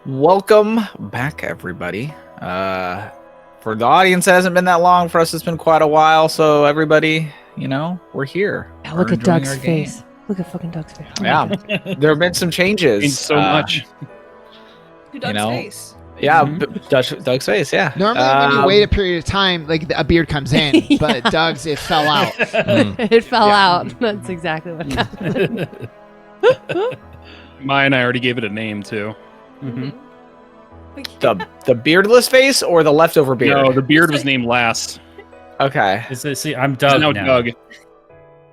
Welcome back, everybody. For the audience, it hasn't been that long. For us, it's been quite a while. So everybody, we're here. Yeah, We're look at enjoying Doug's our game. face. Look at fucking Doug's face. Yeah, there have been some changes. Thanks so much. To Doug's face. Yeah, Mhm. Doug's face. Yeah. Normally, when you wait a period of time, like a beard comes in, but Doug's it fell out. It fell out. That's exactly what happened. Mine, I already gave it a name too. Mm-hmm. The beardless face or the leftover beard? No, the beard was named last. Okay. See, I'm Doug now now. Doug.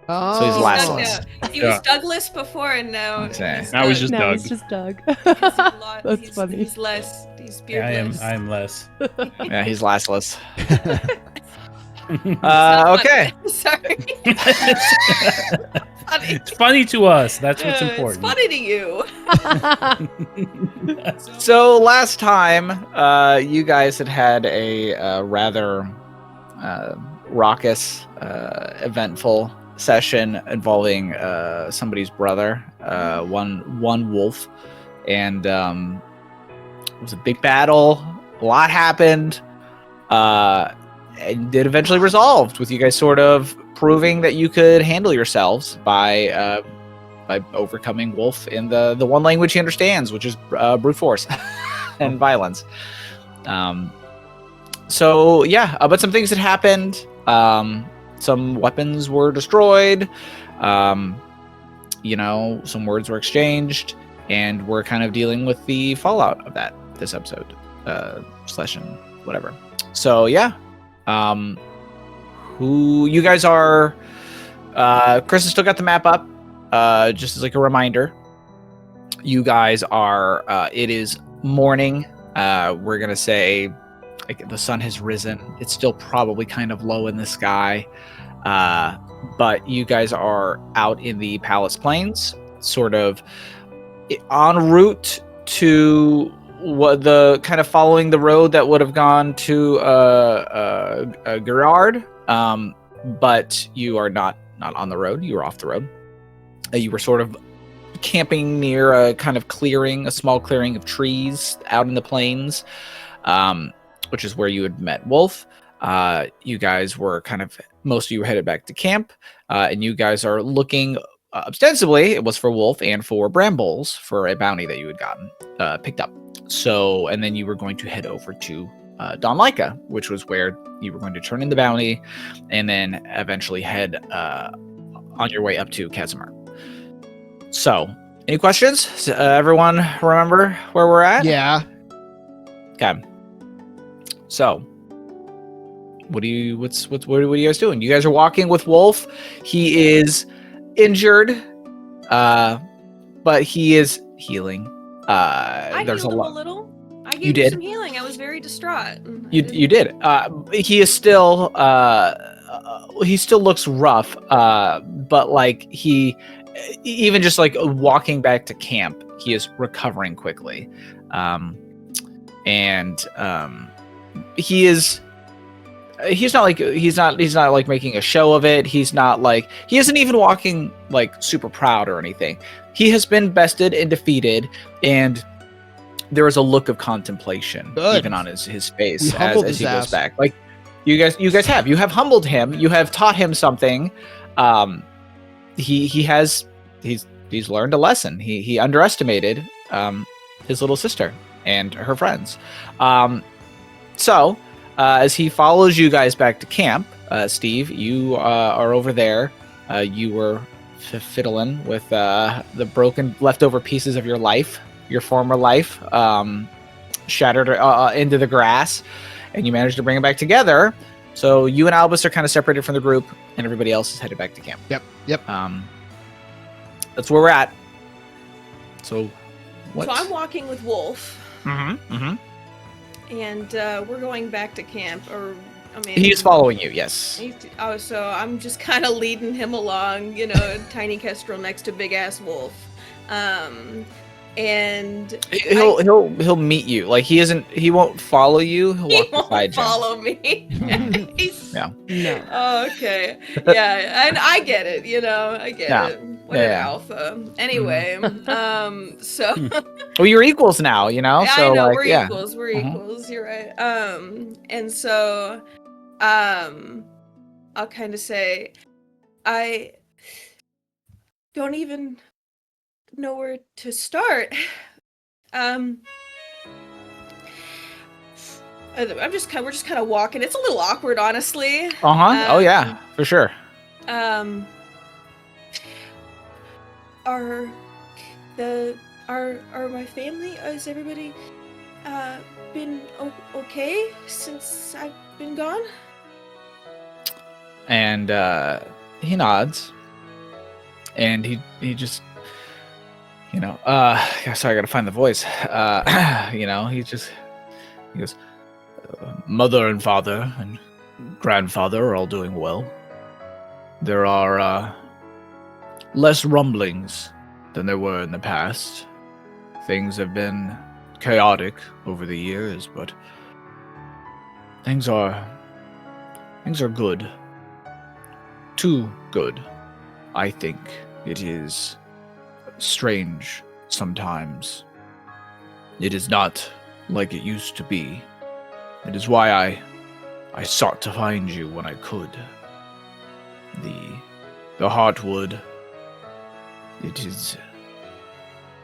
Oh, So he's Doug lastless. now. He was Douglas before, and now Okay. he's Now he's just No, Doug. it's just Doug. That's funny. He's less. He's Yeah, beardless. I am less. Yeah, he's lastless. Not Okay. funny. Sorry. Funny. It's funny to us. That's what's It's important. funny to you. So last time, you guys had a rather raucous, eventful session involving somebody's brother, one wolf, and it was a big battle. A lot happened, and it eventually resolved with you guys sort of proving that you could handle yourselves by overcoming Wolf in the one language he understands, which is brute force and violence. So yeah, but some things had happened. Some weapons were destroyed. Some words were exchanged, and we're kind of dealing with the fallout of that this episode, session, whatever. So yeah, who you guys are? Chris has still got the map up. Just as like a reminder, you guys are. It is morning. We're gonna say, like, the sun has risen. It's still probably kind of low in the sky, but you guys are out in the Palace Plains, sort of en route to what the kind of following the road that would have gone to Gerard. But you are not on the road. You are off the road. You were sort of camping near a kind of clearing, a small clearing of trees out in the plains, which is where you had met Wolf. You guys were most of you were headed back to camp, and you guys are looking, ostensibly, it was for Wolf and for Brambles for a bounty that you had gotten, picked up. So, and then you were going to head over to Don Laika, which was where you were going to turn in the bounty, and then eventually head on your way up to Casimir. So, any questions? Does everyone remember where we're at? Yeah. Okay. So, what are you guys doing? You guys are walking with Wolf. He is injured, but he is healing. I There's healed a him lot. a little. I You gave did? him some healing. I was very distraught. You did. He is still. He still looks rough. But like even just like walking back to camp, he is recovering quickly. He is. He's not like making a show of it. He isn't even walking like super proud or anything. He has been bested and defeated, and there is a look of contemplation even on his face as he goes back. Like you guys have humbled him. You have taught him something. He's learned a lesson. He underestimated his little sister and her friends. So as he follows you guys back to camp, Steve, you are over there. You were fiddling with the broken leftover pieces of your life, your former life, shattered into the grass, and you managed to bring them back together. So you and Albus are kind of separated from the group, and everybody else is headed back to camp. Yep. That's where we're at. So what? So I'm walking with Wolf, Mm-hmm. and we're going back to camp. He's following you, yes. So I'm just kind of leading him along, tiny kestrel next to big ass Wolf. And he'll meet you. Like he won't follow you. He'll walk beside you. Follow me. Yeah. No. Oh, okay. Yeah, and I get it. I get it. Yeah. alpha. Anyway, so Well, you're equals now, you know. I So know like, we're yeah. equals. We're Mhm. equals. You're right. And so, I'll kind of say, I don't even know where to start. We're just kind of walking. It's a little awkward, honestly. Oh yeah, for sure. Are my family? Has everybody been okay since I've been gone? And he nods, and he just, sorry, I gotta find the voice. He goes, mother and father and grandfather are all doing well. There are less rumblings than there were in the past. Things have been chaotic over the years, but things are good. Too good, I think. It is strange sometimes. It is not like it used to be. It is why I sought to find you when I could. The Heartwood, it is...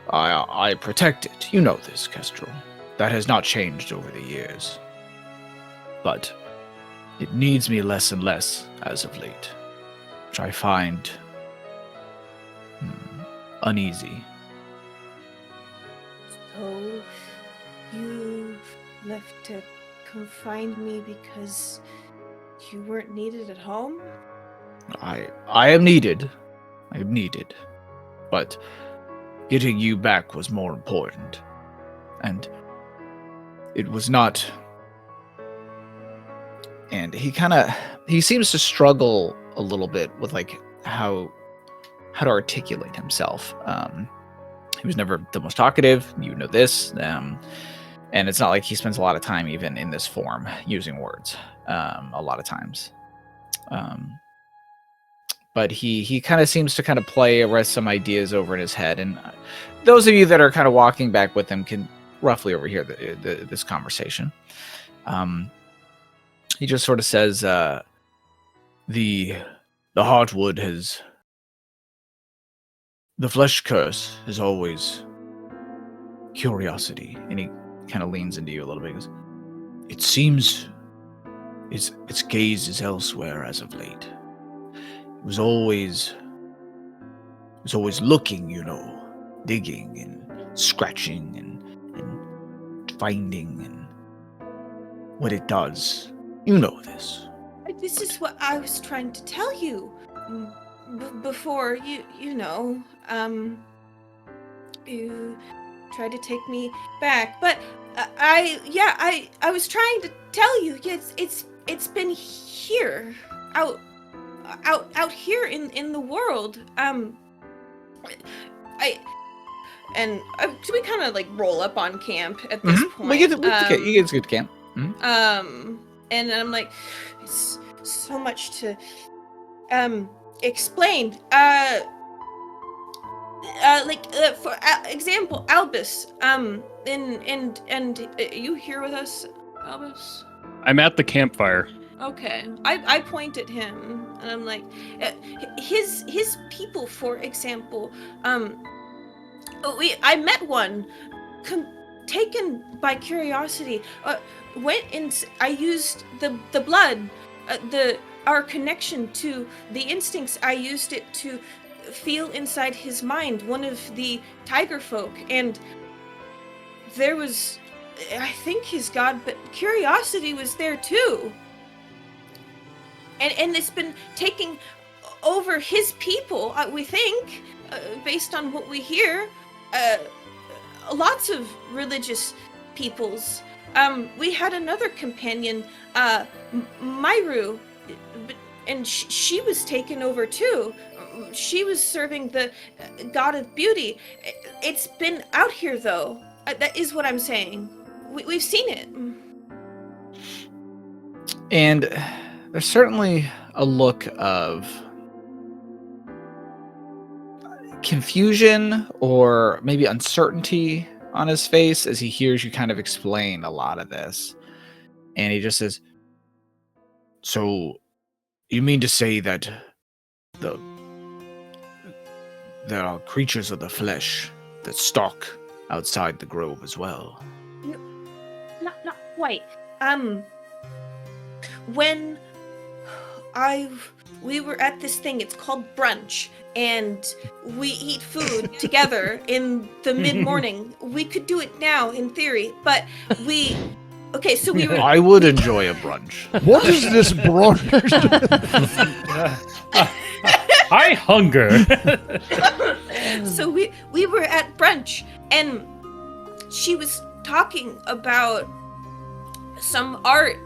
I protect it. You know this, Kestrel. That has not changed over the years. But it needs me less and less as of late, which I find uneasy. So you left to come find me because you weren't needed at home? I am needed. I am needed. But getting you back was more important. And it was not... And he seems to struggle a little bit with like how to articulate himself. He was never the most talkative, you know this. And it's not like he spends a lot of time even in this form using words a lot of times. But he kind of seems to kind of play with some ideas over in his head. And those of you that are kind of walking back with him can roughly overhear this conversation. He just sort of says, the Heartwood has... The flesh curse is always curiosity. And he kind of leans into you a little bit. He goes, it seems its gaze is elsewhere as of late. It was always looking, digging and scratching and finding and what it does. You know this. This is what I was trying to tell you before you tried to take me back. But I was trying to tell you, it's been here, out here in the world. We kind of like roll up on camp at this point. You get to camp. And I'm like, it's so much to explain. For example, Albus. And you here with us, Albus? I'm at the campfire. Okay. I point at him and I'm like, his people, for example. I met one, taken by curiosity. Went in. I used the blood, our connection to the instincts. I used it to feel inside his mind, one of the tiger folk, and there was, I think, his god, but curiosity was there too. And it's been taking over his people, we think, based on what we hear. Lots of religious peoples. We had another companion, Myru, and she was taken over too. She was serving the god of beauty. It's been out here, though. That is what I'm saying. We've seen it. And there's certainly a look of... confusion or maybe uncertainty on his face as he hears you kind of explain a lot of this. And he just says, "So, you mean to say that there are creatures of the flesh that stalk outside the grove as well?" Not quite. When we were at this thing, it's called brunch, and we eat food together in the mid-morning. We could do it now, in theory, but so we were... I would enjoy a brunch. What is this brunch? I hunger. So we were at brunch, and she was talking about some art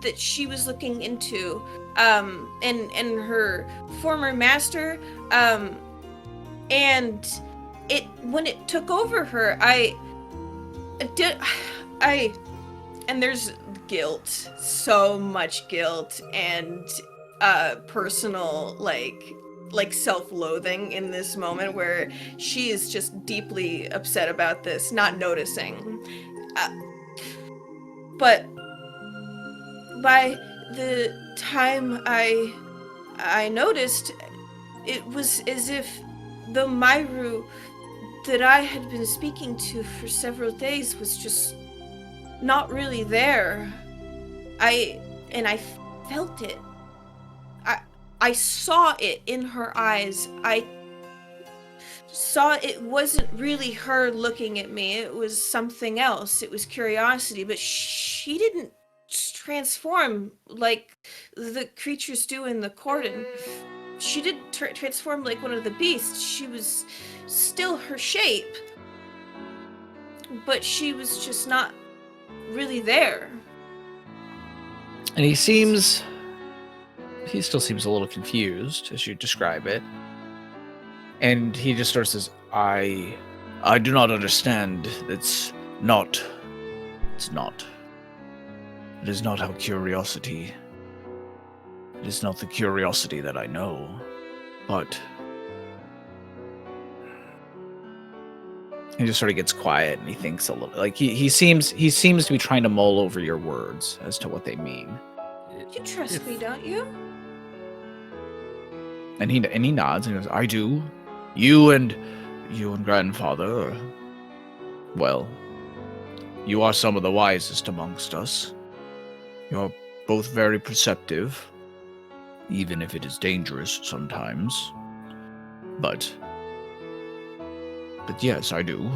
that she was looking into, and her former master, and when it took over her, and there's guilt, so much guilt, and personal like self-loathing in this moment where she is just deeply upset about this, not noticing. But by the time I noticed, it was as if the Myru that I had been speaking to for several days was just not really there. I felt it. I saw it in her eyes. I saw it wasn't really her looking at me. It was something else. It was curiosity, but she didn't transform like the creatures do in the cordon. She didn't transform like one of the beasts. She was still her shape, but she was just not really there. And he still seems a little confused as you describe it. And he just sort of says, I do not understand. It's not. It is not how curiosity. It is not the curiosity that I know. But he just sort of gets quiet and he thinks a little, like he seems to be trying to mull over your words as to what they mean. You trust me, don't you? And he nods and goes, I do. You and grandfather, well, you are some of the wisest amongst us. You're both very perceptive, even if it is dangerous sometimes. But yes, I do.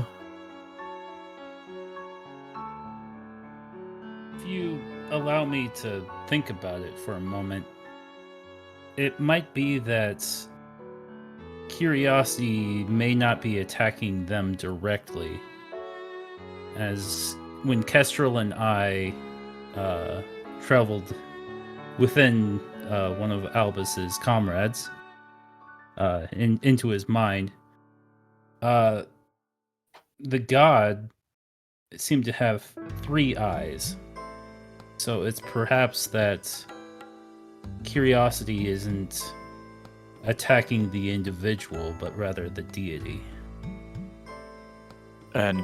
If you allow me to think about it for a moment, it might be that curiosity may not be attacking them directly. As when Kestrel and I traveled within one of Albus's comrades into his mind, the god seemed to have 3 eyes. So it's perhaps that curiosity isn't attacking the individual, but rather the deity. And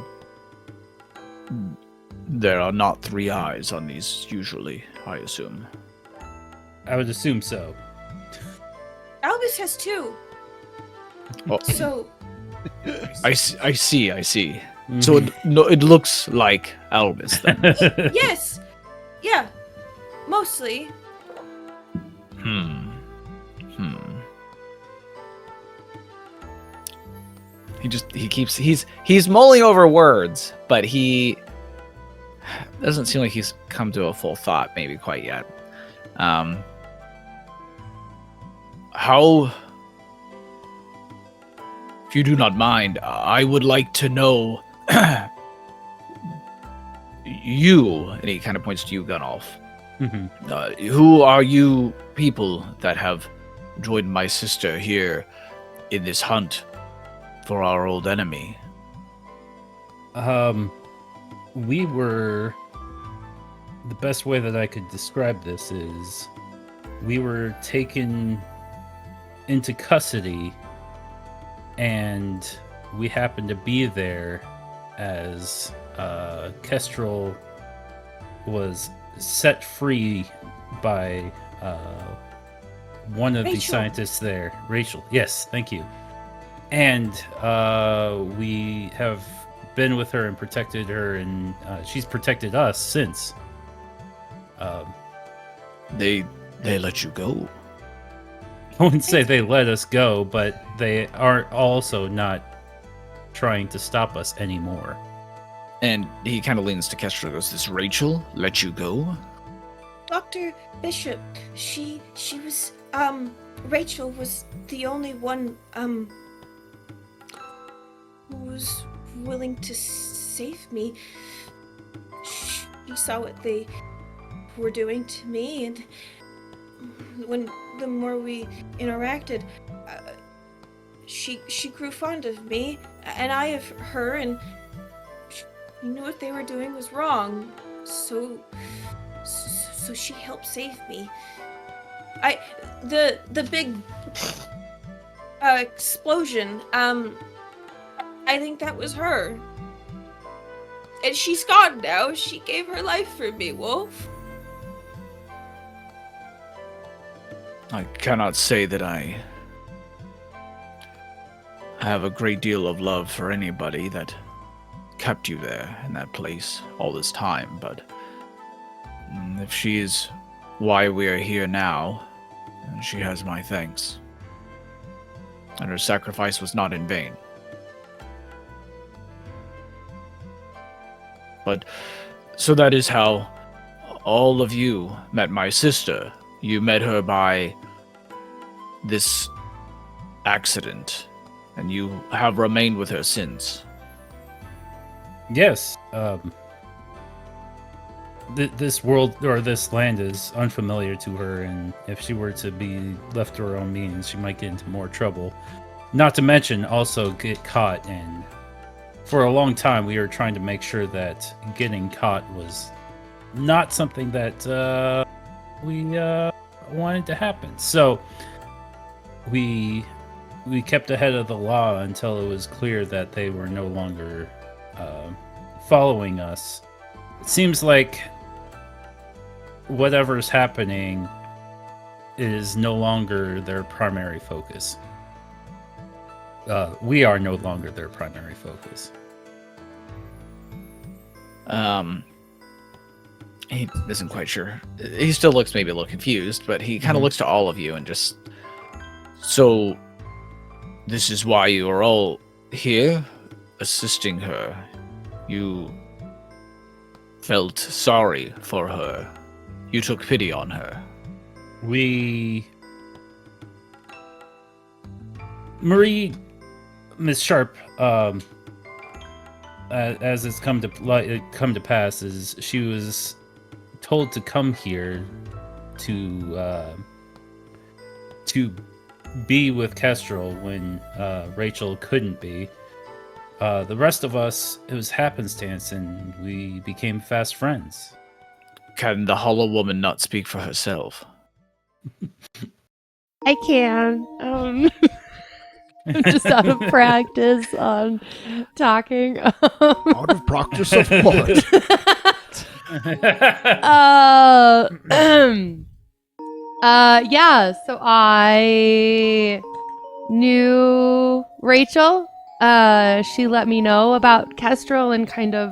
there are not 3 eyes on these usually, I assume. I would assume so. Albus has 2. Oh, So I see. Mm-hmm. So it looks like Albus then. yes, yeah, mostly. He's mulling over words, but he doesn't seem like he's come to a full thought maybe quite yet. How, if you do not mind, I would like to know you, and he kind of points to you, Gunolf. Mm-hmm. Who are you people that have joined my sister here in this hunt for our old enemy? We were... The best way that I could describe this is we were taken into custody and we happened to be there as Kestrel was set free by one of the Rachel. scientists there, Rachel. Yes, thank you. And we have been with her and protected her, and she's protected us since. They let you go. I wouldn't say they let us go, but they are also not trying to stop us anymore. And he kind of leans to Kestra and goes, "This Rachel let you go?" Dr. Bishop, she was, Rachel was the only one, who was willing to save me. She saw what they were doing to me, and the more we interacted, she grew fond of me, and I of her, and she knew what they were doing was wrong. So she helped save me. The big explosion, I think that was her. And she's gone now. She gave her life for me, Wolf. I cannot say that I have a great deal of love for anybody that kept you there in that place all this time, but if she is why we are here now, then she has my thanks. And her sacrifice was not in vain. But, so that is how all of you met my sister. You met her by this accident, and you have remained with her since. Yes. This world or this land is unfamiliar to her, and if she were to be left to her own means, she might get into more trouble. Not to mention also get caught, and for a long time we were trying to make sure that getting caught was not something that we wanted to happen. So we kept ahead of the law until it was clear that they were no longer following us. It seems like whatever's happening is no longer their primary focus. We are no longer their primary focus. He isn't quite sure. He still looks maybe a little confused, but he kind of looks to all of you and just... So, this is why you are all here, assisting her. You felt sorry for her. You took pity on her. Marie, Miss Sharp, as it's come to pass, is she was told to come here to be with Kestrel when Rachel couldn't be. The rest of us, it was happenstance, and we became fast friends. Can the hollow woman not speak for herself? I can. I'm just out of practice on talking. Out of practice of what? Yeah, so I knew Rachel. She let me know about Kestrel and kind of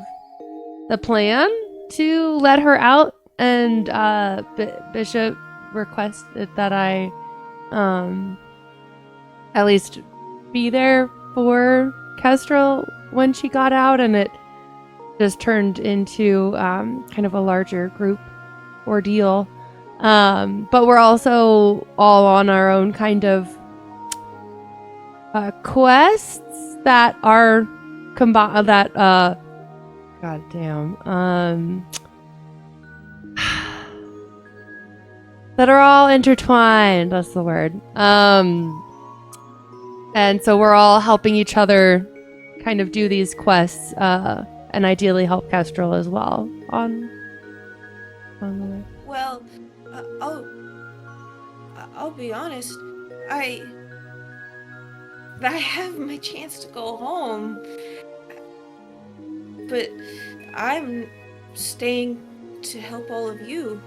the plan to let her out, and Bishop requested that I at least be there for Kestrel when she got out, and it just turned into kind of a larger group ordeal. But we're also all on our own kind of quests that are that are all intertwined. That's the word. And so we're all helping each other kind of do these quests, and ideally help Kestrel as well on the way. Well, I'll be honest. I have my chance to go home. But I'm staying to help all of you.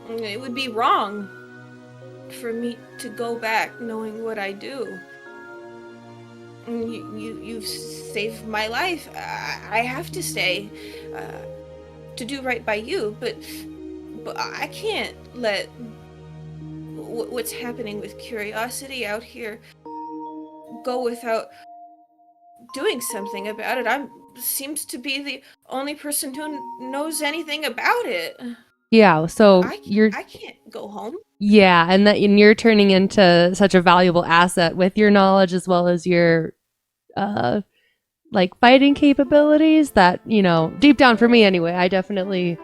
It would be wrong for me to go back knowing what I do. You've saved my life. I have to stay to do right by you, but I can't let what's happening with curiosity out here go without doing something about it. I seems to be the only person who knows anything about it. Yeah, so I can't go home. Yeah, and you're turning into such a valuable asset with your knowledge as well as your like fighting capabilities that, you know, deep down for me anyway, I definitely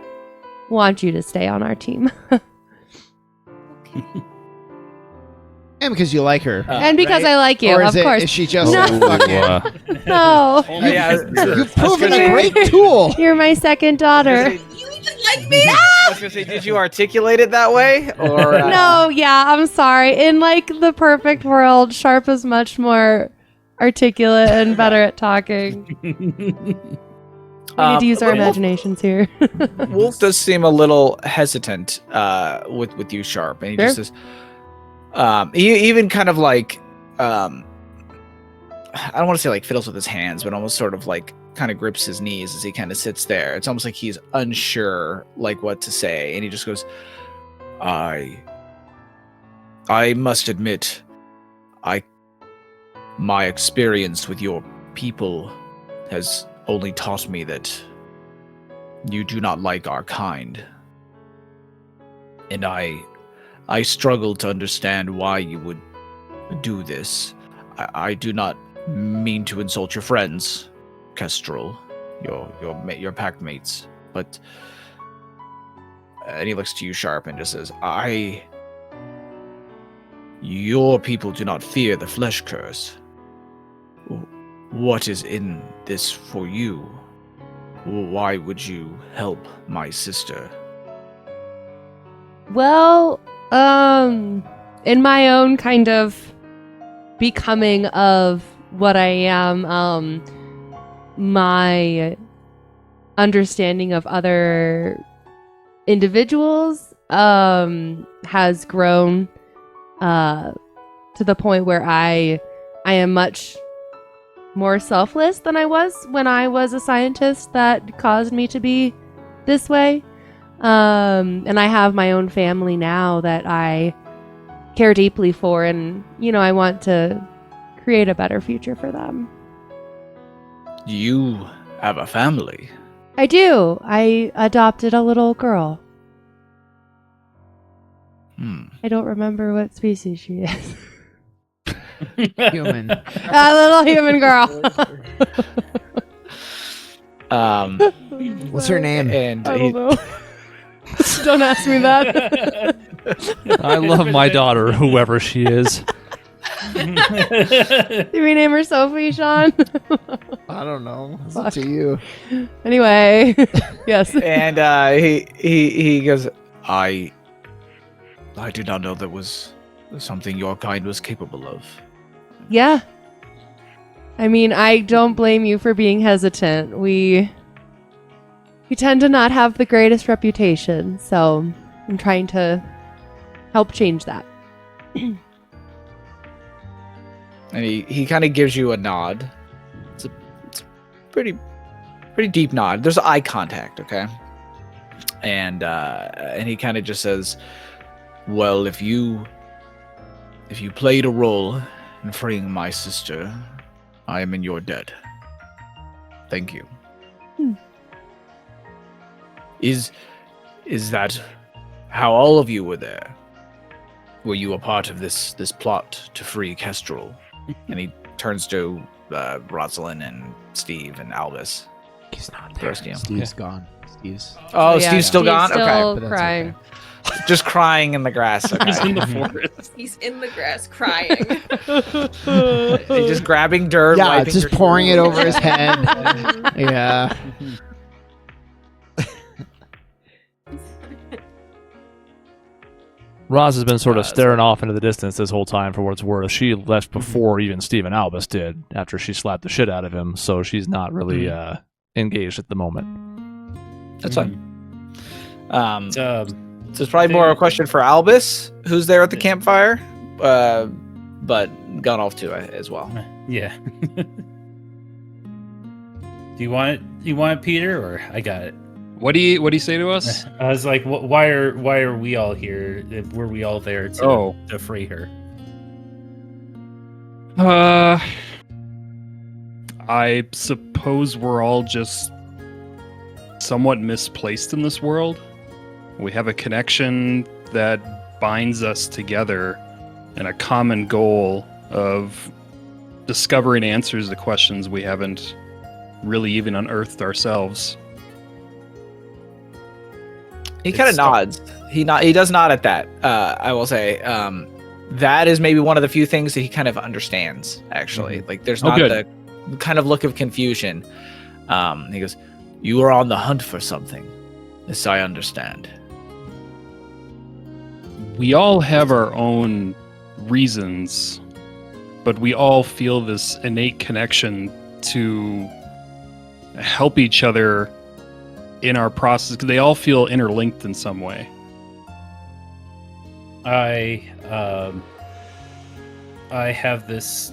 want you to stay on our team. Okay. And because you like her. And because right? I like you, Or of is course. Is she just No. fucking... No. You've proven gonna- a great tool. You're my second daughter. You even like me? I was gonna say, did you articulate it that way, or No, yeah, I'm sorry. In like the perfect world, Sharp is much more articulate and better at talking. We need to use our imaginations here. Wolf does seem a little hesitant with you, Sharp, and he just says, he even kind of like, I don't want to say like fiddles with his hands, but almost sort of like kind of grips his knees as he kind of sits there. It's almost like he's unsure like what to say, and he just goes, I must admit, my experience with your people has only taught me that you do not like our kind. And I struggle to understand why you would do this. I do not mean to insult your friends, Kestrel, your pact mates, but and he looks to you, Sharp, and just says, your people do not fear the flesh curse. What is in this for you? Why would you help my sister? Well, in my own kind of becoming of what I am, my understanding of other individuals has grown to the point where I am much more selfless than I was when I was a scientist that caused me to be this way. And I have my own family now that I care deeply for, and, you know, I want to create a better future for them. You have a family. I do. I adopted a little girl. I don't remember what species she is. Human. A little human girl. What's her name? And I don't know. Don't ask me that. I love my daughter, whoever she is. Did we name her Sophie, Sean? I don't know. It's up to you. Anyway, yes. And he goes, I do not know that was something your kind was capable of. Yeah. I mean, I don't blame you for being hesitant. We tend to not have the greatest reputation, so I'm trying to help change that. And he kind of gives you a nod. It's a pretty deep nod. There's eye contact, okay? And he kind of just says, well, if you played a role in freeing my sister, I am in your debt. Thank you. Is that how all of you were there? Were you a part of this plot to free Kestrel? And he turns to Rosalind and Steve and Albus. He's not there. Steve's gone. Steve's... Oh, yeah, Steve's still gone? Still Okay. but that's crying. okay. Just crying in the grass. Okay. He's in the forest. He's in the grass crying. He's just grabbing dirt. Yeah, wiping just your pouring it shoes. over his head. Yeah. Roz has been sort of so- staring off into the distance this whole time for what it's worth. She left before even Stephen Albus did, after she slapped the shit out of him, so she's not really engaged at the moment. That's fine. It's, So it's probably more a question for Albus, who's there at the campfire, but gone off too as well. yeah. Do you want it? You want it, Peter, or I got it? What do you say to us? I was like, why are we all here? Were we all there to free her? I suppose we're all just somewhat misplaced in this world. We have a connection that binds us together and a common goal of discovering answers to questions we haven't really even unearthed ourselves. He kind of nods. He does nod at that. I will say that is maybe one of the few things that he kind of understands. Actually, like there's not the kind of look of confusion. He goes, "You are on the hunt for something. This I understand." We all have our own reasons, but we all feel this innate connection to help each other in our process, because they all feel interlinked in some way. I have this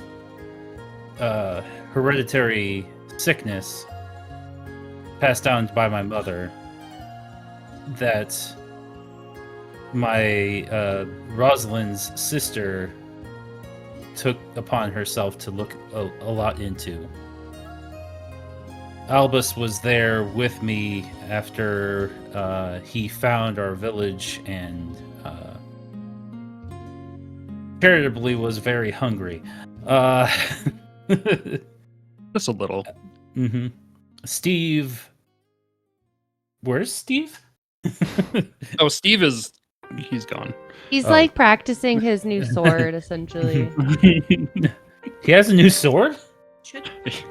hereditary sickness passed down by my mother that my Rosalind's sister took upon herself to look a lot into. Albus was there with me after he found our village and charitably was very hungry. Just a little. Mm-hmm. Steve. Where's Steve? Oh, he's gone. He's like practicing his new sword, essentially. He has a new sword?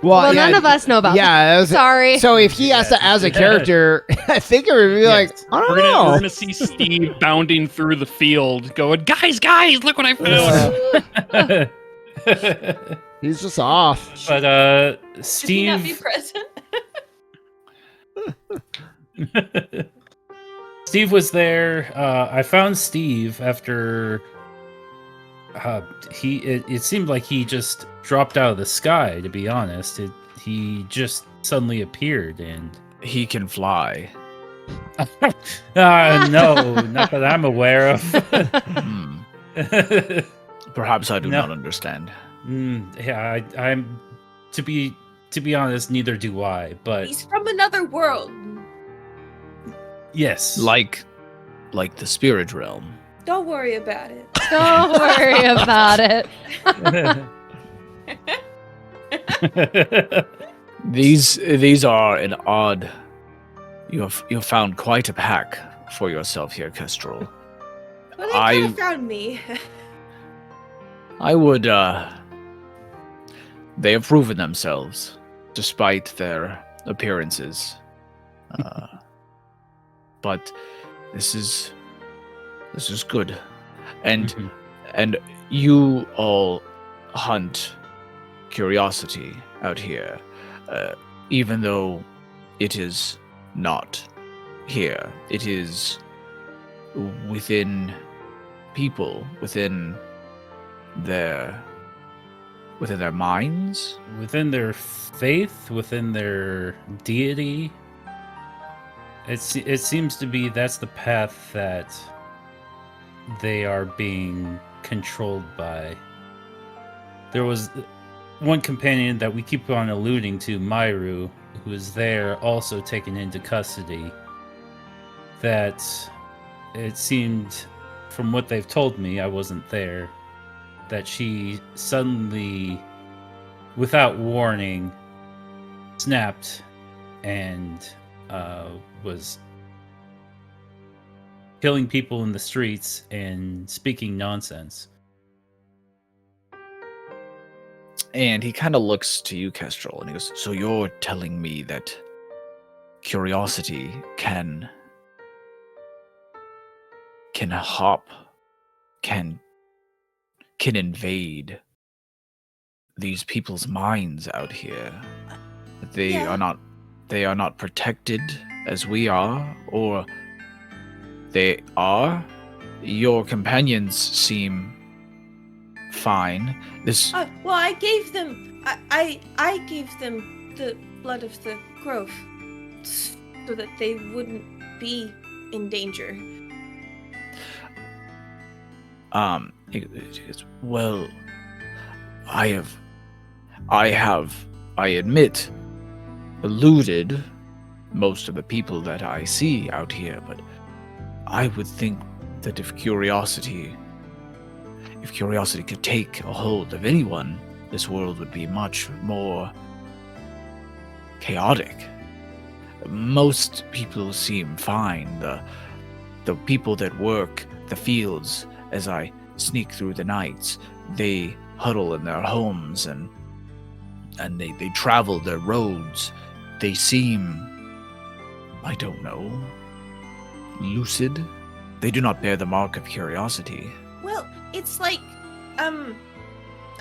Well, none of us know about that. Sorry. So if he has to, as a character, I think it would be like, I don't know. We're gonna see Steve bounding through the field, going, guys, look what I found. He's just off. But Should he not be Steve. present? Steve was there. I found Steve after it seemed like he just dropped out of the sky, to be honest. He just suddenly appeared and He can fly. no, not that I'm aware of. Hmm. Perhaps I do not understand. Yeah, I'm to be honest, neither do I, but He's from another world. yes. Like the spirit realm. Don't worry about it. Don't worry about it. These are an odd. You've found quite a pack for yourself here, Kestrel. Well, they kind of found me. I would. They have proven themselves, despite their appearances. But this is good, and you all hunt curiosity out here, even though it is not here. It is within people, within their minds, within their faith, within their deity. It seems to be that's the path that they are being controlled by. There was one companion that we keep on alluding to, Myru, who is there also taken into custody. That it seemed, from what they've told me, I wasn't there, that she suddenly, without warning, snapped and was killing people in the streets and speaking nonsense. and he kind of looks to you, Kestrel, and he goes, "So you're telling me that curiosity can hop can invade these people's minds out here. They Yeah. are not protected as we are, or they are. Your companions seem fine. This Well, I gave them. I gave them the blood of the grove, so that they wouldn't be in danger. Well, I admit, eluded most of the people that I see out here, but I would think that if curiosity could take a hold of anyone, this world would be much more chaotic. Most people seem fine. The people that work the fields, as I sneak through the nights, they huddle in their homes and they travel their roads. They seem, I don't know, lucid. They do not bear the mark of curiosity. Well, it's like,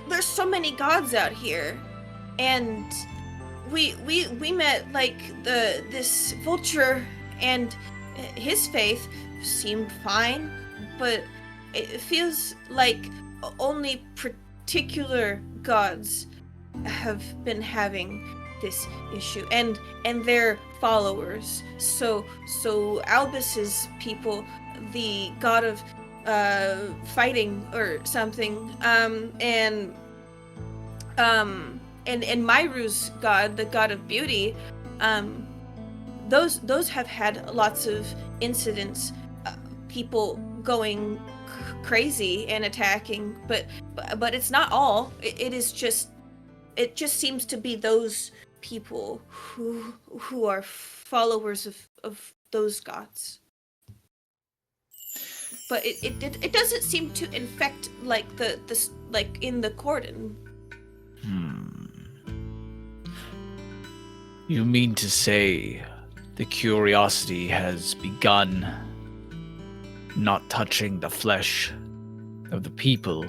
there's so many gods out here, and we met like this vulture, and his faith seemed fine, but it feels like only particular gods have been having this issue, and their followers. So Albus's people, the god of fighting or something, and Myru's god, the god of beauty, those have had lots of incidents, people going crazy and attacking, but it's not all. It just seems to be those people who are followers of those gods. But it doesn't seem to infect like this like in the cordon. You mean to say the curiosity has begun not touching the flesh of the people,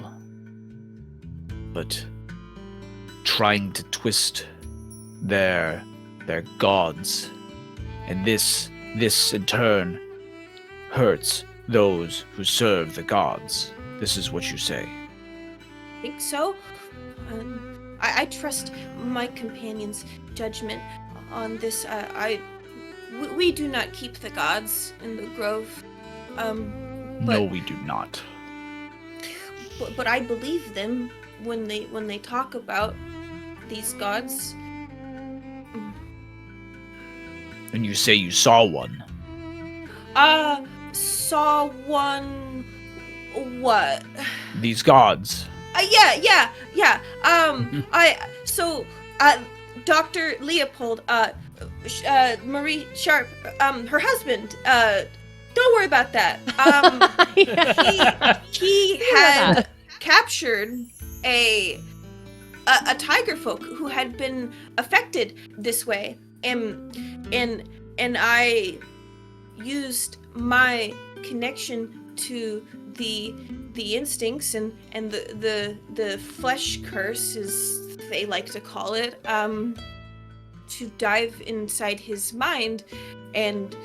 but trying to twist their gods, and this in turn hurts those who serve the gods. This is what you say. Think so? I trust my companion's judgment on this. We do not keep the gods in the grove. No, we do not. But I believe them when they talk about these gods. And you say you saw one. Saw one. What? These gods. Yeah. Dr. Leopold, Marie Sharp, her husband, don't worry about that. He had captured a tiger folk who had been affected this way, and I used my connection to the instincts and the flesh curse, as they like to call it, to dive inside his mind and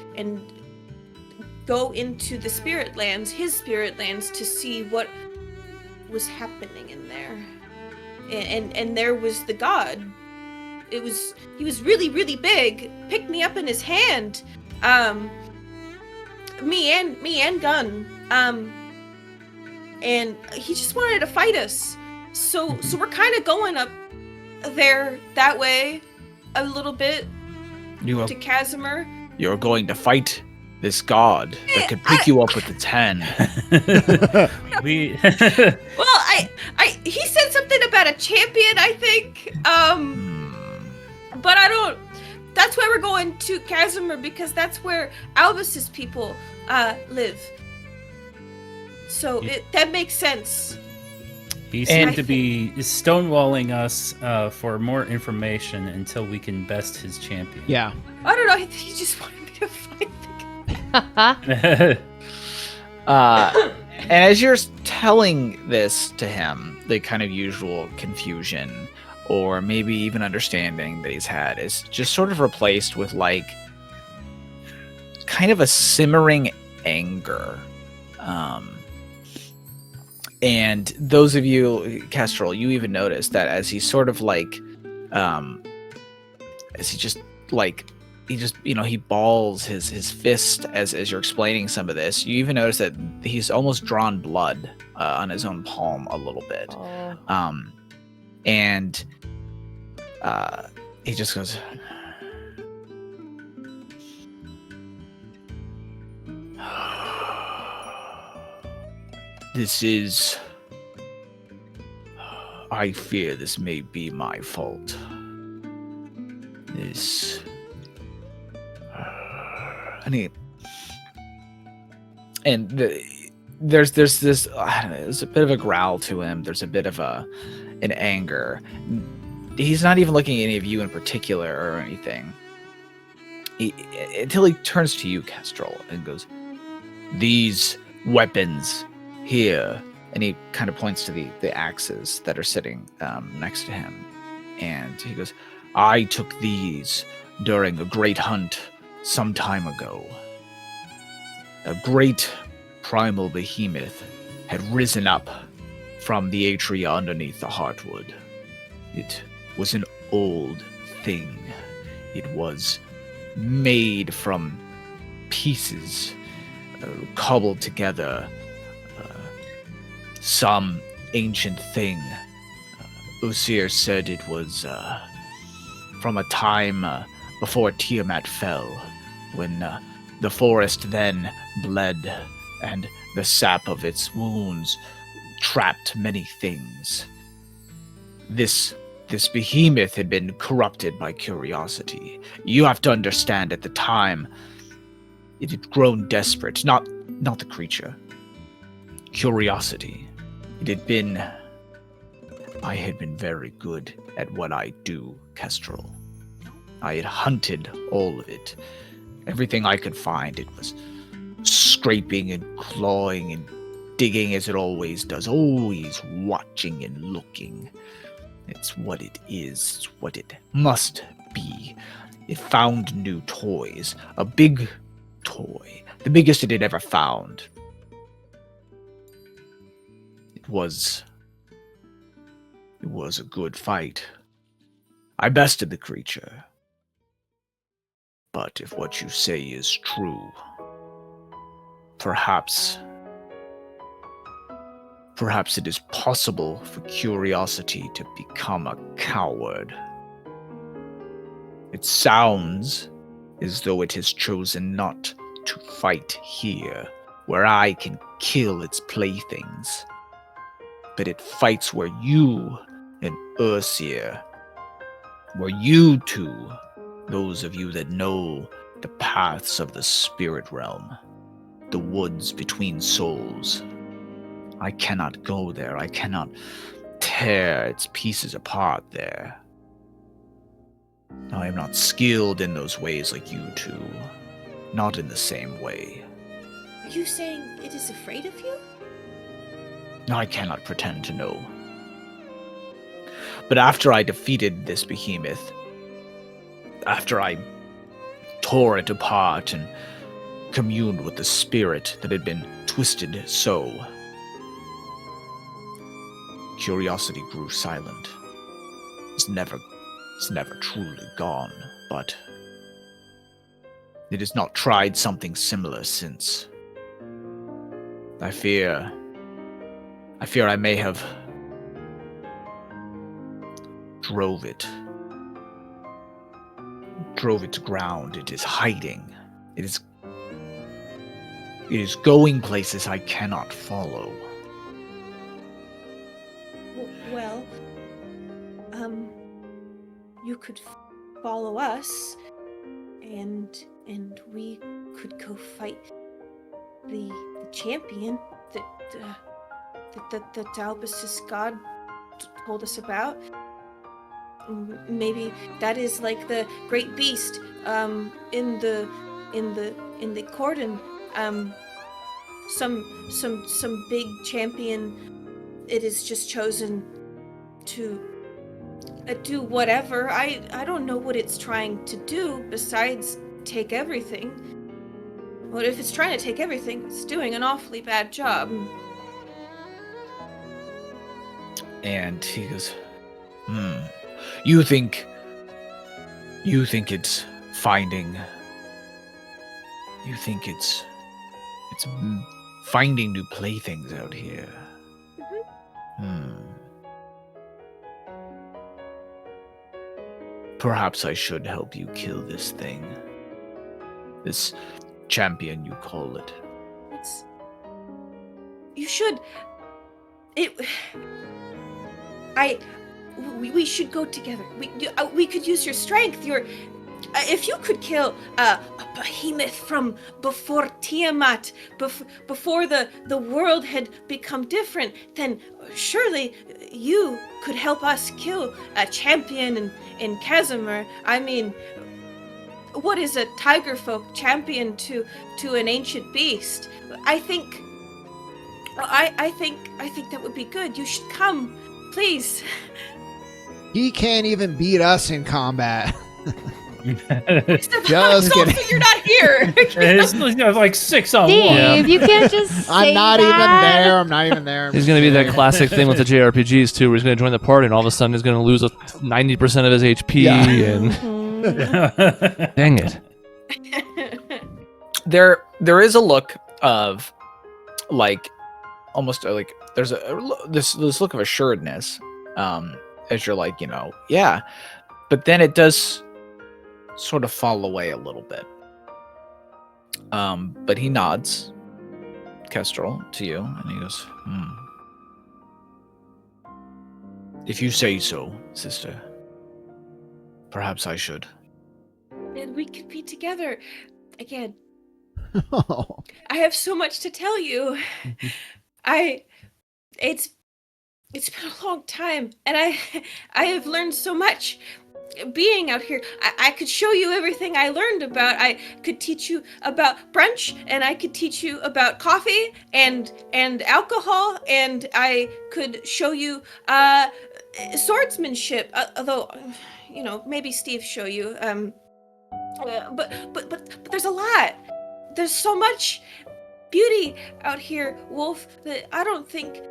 go into the spirit lands, his spirit lands, to see what was happening in there. And there was the god. He was really, really big. Picked me up in his hand. Me and Gunn. And he just wanted to fight us. So we're kind of going up there that way a little bit to Casimir. You're going to fight this god that could pick you up with its hand. Well, he said something about a champion, I think. But I don't. That's why we're going to Casimir, because that's where Albus's people live. So that makes sense. He seemed to be stonewalling us for more information until we can best his champion. Yeah. I don't know. He just wanted me to fight the guy. And as you're telling this to him, the kind of usual confusion or maybe even understanding that he's had is just sort of replaced with like kind of a simmering anger. And those of you, Kestrel, you even notice that as he sort of like, as he just he balls his fist as you're explaining some of this. You even notice that he's almost drawn blood on his own palm a little bit. Oh. And he just goes, I fear this may be my fault. There's this, I don't know, there's a bit of a growl to him. There's a bit of an anger. He's not even looking at any of you in particular or anything. Until he turns to you, Kestrel, and goes, "These weapons here," and he kind of points to the axes that are sitting next to him, and he goes, "I took these during a great hunt some time ago. A great primal behemoth had risen up from the atria underneath the heartwood. It was an old thing. It was made from pieces cobbled together. Some ancient thing. Usir said it was from a time before Tiamat fell, when the forest then bled, and the sap of its wounds trapped many things. This behemoth had been corrupted by curiosity. You have to understand, at the time, it had grown desperate. Not the creature. Curiosity. I had been very good at what I do, Kestrel. I had hunted all of it. Everything I could find, it was scraping and clawing and digging as it always does, always watching and looking. It's what it is, it's what it must be. It found new toys, a big toy, the biggest it had ever found. It was a good fight. I bested the creature. But if what you say is true, perhaps it is possible for curiosity to become a coward. It sounds as though it has chosen not to fight here, where I can kill its playthings. But it fights where you and Ursir, where you two, those of you that know the paths of the spirit realm, the woods between souls. I cannot go there. I cannot tear its pieces apart there. I am not skilled in those ways like you two. Not in the same way. Are you saying it is afraid of you? I cannot pretend to know. But after I defeated this behemoth, after I tore it apart and communed with the spirit that had been twisted so, curiosity grew silent. It's never truly gone, but it has not tried something similar since. I fear I may have drove it to ground. It is hiding. It is going places I cannot follow. Well, you could follow us, and we could go fight the champion that Albus's god told us about. Maybe that is like the great beast in the cordon. some big champion. It is just chosen to do whatever. I don't know what it's trying to do besides take everything. What if it's trying to take everything? It's doing an awfully bad job. And he goes, You think it's finding. You think it's finding new playthings out here. Perhaps I should help you kill this thing. This champion, you call it. You should. We should go together. We could use your strength. If you could kill a behemoth from before Tiamat, before the world had become different, then surely you could help us kill a champion in Casimir. I mean, what is a tiger folk champion to an ancient beast? I think that would be good. You should come, please. He can't even beat us in combat. Just kidding. You're not here. It's like 6-on-1. Steve, you can't just say I'm not even there. He's going to be that classic thing with the JRPGs, too, where he's going to join the party and all of a sudden he's going to lose 90% of his HP. And dang it. There is a look of, like, almost like there's this look of assuredness as you're like, yeah. But then it does sort of fall away a little bit. But he nods, Kestrel, to you, and he goes, If you say so, sister, perhaps I should. And we could be together again. I have so much to tell you. It's been a long time, and I have learned so much being out here. I could show you everything I learned about. I could teach you about brunch, and I could teach you about coffee and alcohol, and I could show you swordsmanship. Although, maybe Steve show you. But there's a lot. There's so much beauty out here, Wolf, that I don't think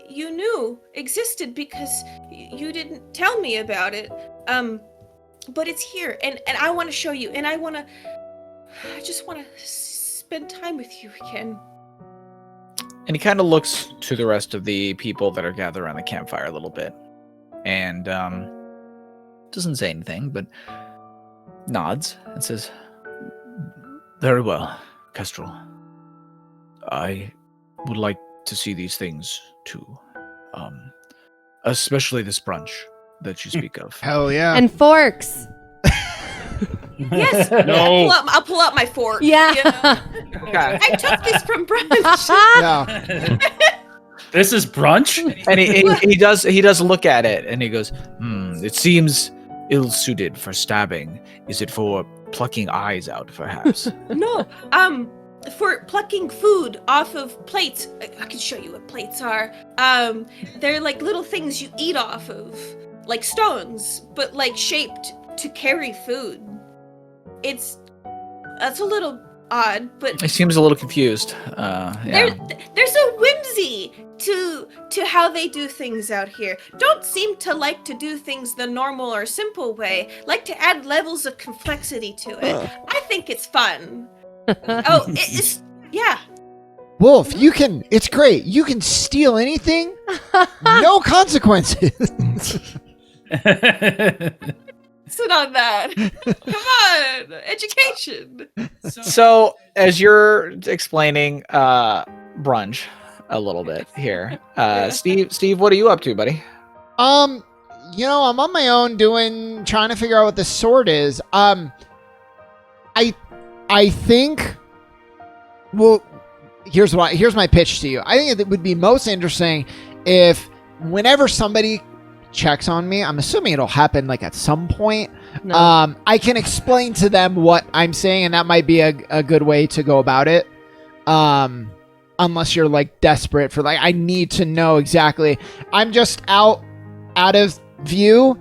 you knew existed because you didn't tell me about it. But it's here, and I want to show you, and I just want to spend time with you again. And he kind of looks to the rest of the people that are gathered around the campfire a little bit, and doesn't say anything, but nods and says, "Very well, Kestrel. I would like to see these things too, especially this brunch that you speak of." Hell yeah. And forks. Yes. No. I'll pull out my fork. Yeah. Okay. I took this from brunch. Yeah. This is brunch? And he does look at it, and he goes, "It seems ill-suited for stabbing. Is it for plucking eyes out, perhaps?" No, for plucking food off of plates. I can show you what plates are. They're like little things you eat off of, like stones, but like shaped to carry food. That's a little odd, but He seems a little confused. Yeah. there's a whimsy to how they do things out here. Don't seem to like to do things the normal or simple way. Like to add levels of complexity to it. I think it's fun. Yeah. Wolf, it's great. You can steal anything. No consequences. Sit on that. Come on, education. So as you're explaining brunch a little bit here, Steve, what are you up to, buddy? I'm on my own trying to figure out what the sword is. I think, well, here's my pitch to you. I think it would be most interesting if whenever somebody checks on me, I'm assuming it'll happen like at some point. No. I can explain to them what I'm saying, and that might be a good way to go about it. unless you're like desperate for like, I need to know exactly. I'm just out of view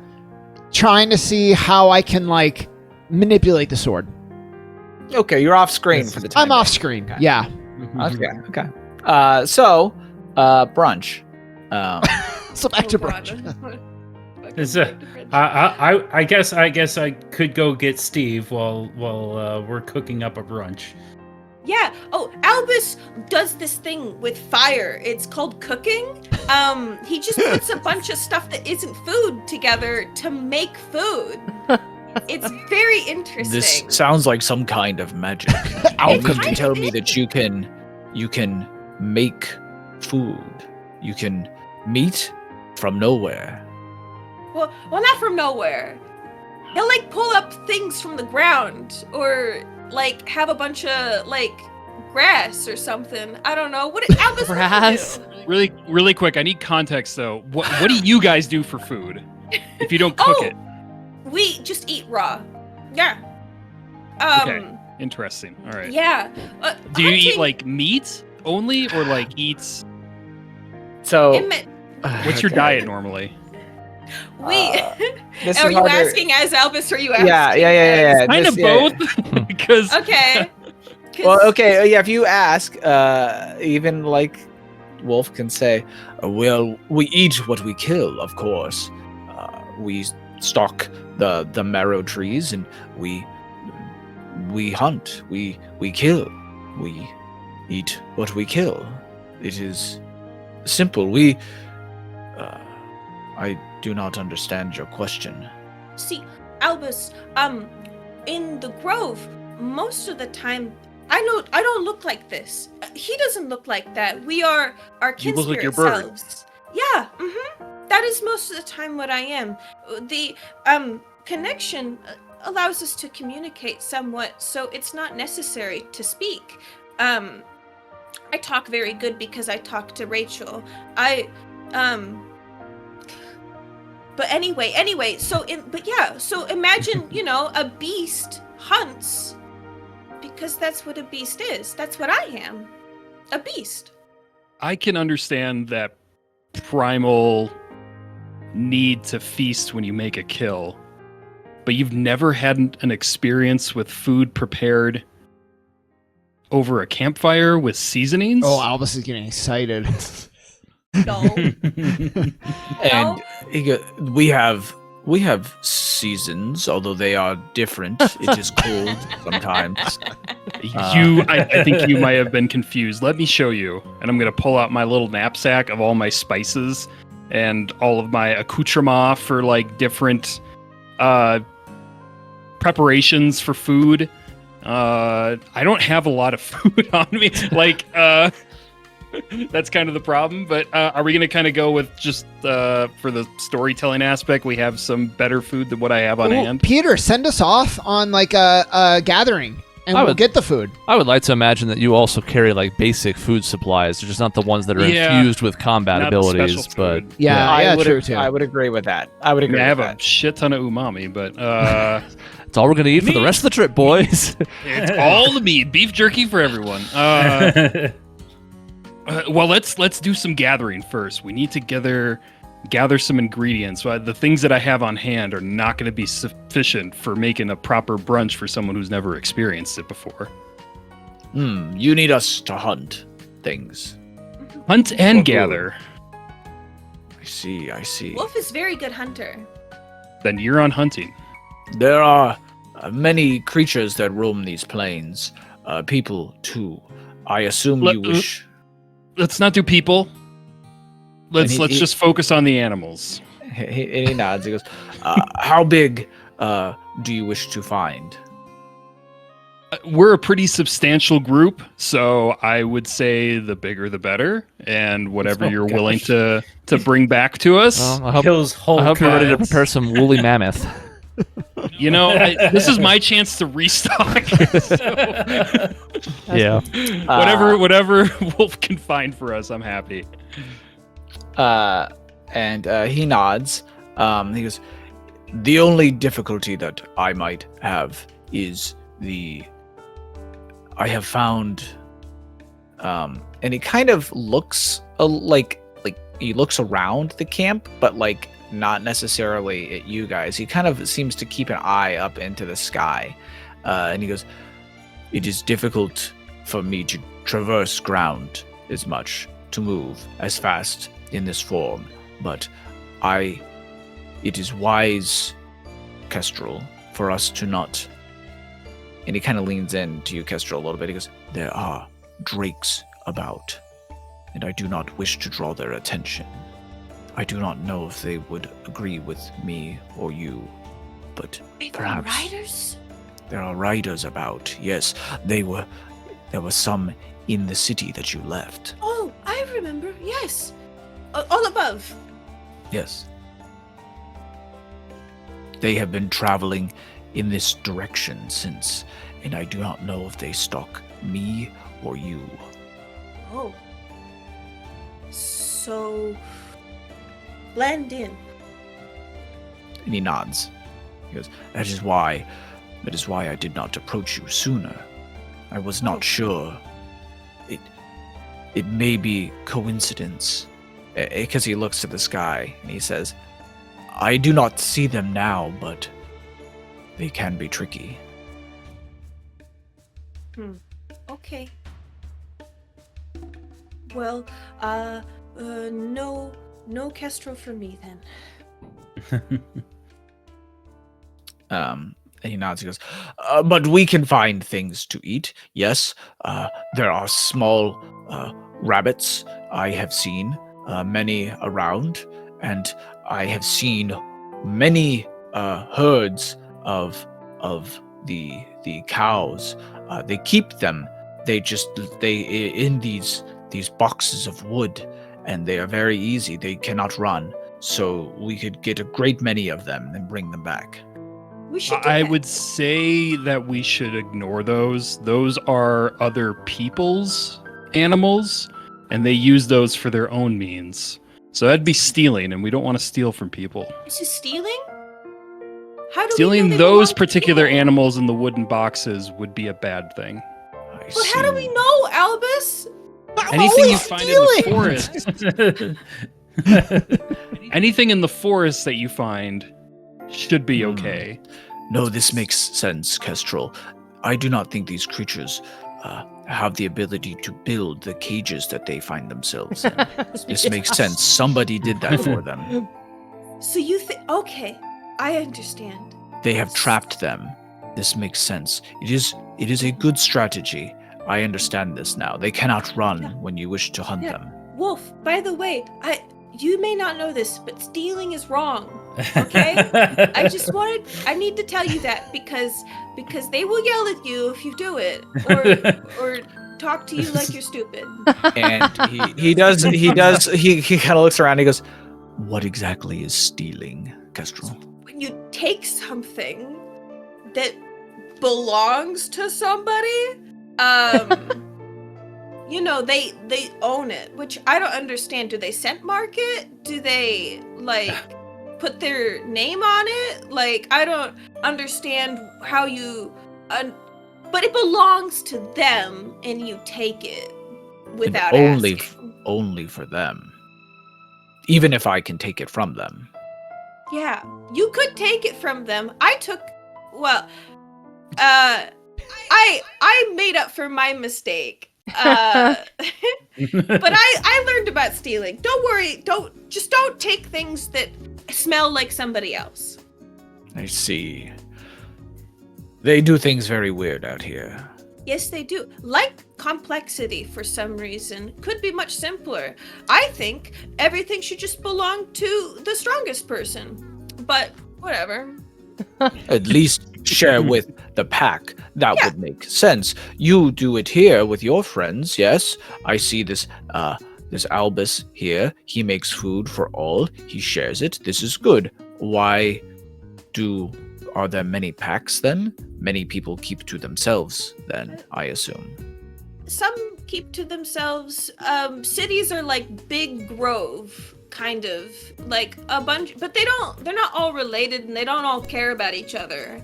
trying to see how I can like manipulate the sword. Okay, you're off screen for the time. I'm off screen. Okay. Yeah. Okay. So brunch. So back to Oh, brunch. God. Is it- I guess I could go get Steve while we're cooking up a brunch. Yeah. Oh, Albus does this thing with fire. It's called cooking. He just puts a bunch of stuff that isn't food together to make food. It's very interesting. This sounds like some kind of magic. Alchemy. You mean to tell me that you can make food. You can meat from nowhere. Well, not from nowhere. He'll like pull up things from the ground, or like have a bunch of like grass or something. I don't know. What Albus would Grass. do? Really quick. I need context though. What do you guys do for food if you don't cook Oh. it? We just eat raw. Yeah. Okay. Interesting. All right. Yeah. Do you eat hunting- like meat only, or like eats? So it meant- What's your okay. diet normally? we? This Are is you harder- asking as Albus, or are you asking? Yeah. Kind this- of yeah. both, because Okay. 'Cause- Well, okay, yeah. If you ask, even like Wolf can say, "Well, we eat what we kill, of course. We stalk the marrow trees, and we hunt. We kill. We eat what we kill. It is simple. I do not understand your question." See, Albus, in the grove, most of the time, I don't look like this. He doesn't look like that. We are our You kin look like your spirit bird. selves. Yeah, that is most of the time what I am. The connection allows us to communicate somewhat, so it's not necessary to speak. I talk very good because I talk to Rachel. But anyway, so imagine, a beast hunts, because that's what a beast is. That's what I am. A beast. I can understand that primal need to feast when you make a kill, but you've never had an experience with food prepared over a campfire with seasonings? Oh, Albus is getting excited. No. And we have seasons, although they are different. It is cold sometimes. I think you might have been confused. Let me show you. And I'm going to pull out my little knapsack of all my spices and all of my accoutrement for like different preparations for food. I don't have a lot of food on me. That's kind of the problem. But are we going to kind of go with just for the storytelling aspect, we have some better food than what I have on Ooh, hand? Peter, send us off on like a gathering, and I we'll would- get the food. I would like to imagine that you also carry like basic food supplies. They're just not the ones that are Yeah. infused with combat Not the abilities. special But food. Yeah, would, true too. I would agree with that. I would I mean, agree I have with a that. shit ton of umami, but it's all we're gonna eat for the Meat. rest of the trip, boys. it's all the meat, beef jerky for everyone. Well, let's do some gathering first. We need to gather some ingredients. The things that I have on hand are not going to be sufficient for making a proper brunch for someone who's never experienced it before. You need us to hunt things. Hunt and For food. gather. I see. Wolf is very good hunter. Then you're on hunting. There are many creatures that roam these plains. People too. I assume you wish. Let's not do people. Let's And he- just focus on the animals. He nods. He goes, "How big do you wish to find?" We're a pretty substantial group, so I would say the bigger the better, and whatever Oh, you're gosh. willing to bring back to us. Well, I hope, Kills whole I hope you're ready to tribes. prepare some woolly mammoth. This is my chance to restock. So, Yeah. whatever Wolf can find for us, I'm happy. And he nods. He goes, "The only difficulty that I might have is I have found and he kind of looks like he looks around the camp, but like not necessarily at you guys. He kind of seems to keep an eye up into the sky, and he goes, "It is difficult for me to traverse ground as much, to move as fast in this form, but it is wise, Kestrel, for us to not." And he kind of leans in to you, Kestrel, a little bit. He goes, "There are drakes about, and I do not wish to draw their attention. I do not know if they would agree with me or you, but perhaps Riders? there are riders about. Yes, there were some in the city that you left. Oh, I remember. Yes. All above. Yes. They have been traveling in this direction since, and I do not know if they stalk me or you." Oh. So blend in. And he nods. He goes, That is why I did not approach you sooner. I was not sure. It may be coincidence." Because he looks to the sky and he says, "I do not see them now, but they can be tricky." Okay. Well, no Kestrel for me then. And he nods. He goes, "But we can find things to eat. Yes, there are small rabbits. I have seen many around, and I have seen many herds of the cows. They keep them. They in these boxes of wood, and they are very easy. They cannot run. So we could get a great many of them and bring them back." We should do I that. would say that we should ignore those. Those are other people's animals, and they use those for their own means. So that'd be stealing, and we don't want to steal from people. This is stealing? How do we know Stealing they those belong to particular people? animals in the wooden boxes would be a bad thing. I But how do see. we know, Albus? Anything you find in the forest, anything in the forest that you find should be okay. No, this makes sense, Kestrel. I do not think these creatures have the ability to build the cages that they find themselves in. This makes sense. Somebody did that for them. So you think? Okay, I understand. They have trapped them. This makes sense. It is a good strategy. I understand this now. They cannot run when you wish to hunt Yeah. them. Wolf, by the way, you may not know this, but stealing is wrong. Okay? I need to tell you that because they will yell at you if you do it, or talk to you like you're stupid. And he kind of looks around and he goes, "What exactly is stealing, Kestrel?" When you take something that belongs to somebody, they own it, which I don't understand. Do they scent mark it? Do they put their name on it? I don't understand how you but it belongs to them and you take it without only asking. only for them. Even if I can take it from them. Yeah, you could take it from them. I made up for my mistake. But I learned about stealing. Don't worry. Don't take things that smell like somebody else. I see. They do things very weird out here. Yes, they do. Like complexity for some reason could be much simpler. I think everything should just belong to the strongest person. But whatever. At least share with the pack. That Yeah. would make sense. You do it here with your friends, yes? I see this Albus here. He makes food for all. He shares it. This is good. Why are there many packs then? Many people keep to themselves then, I assume. Some keep to themselves. Cities are like Big Grove, kind of like a bunch, but they're not all related and they don't all care about each other.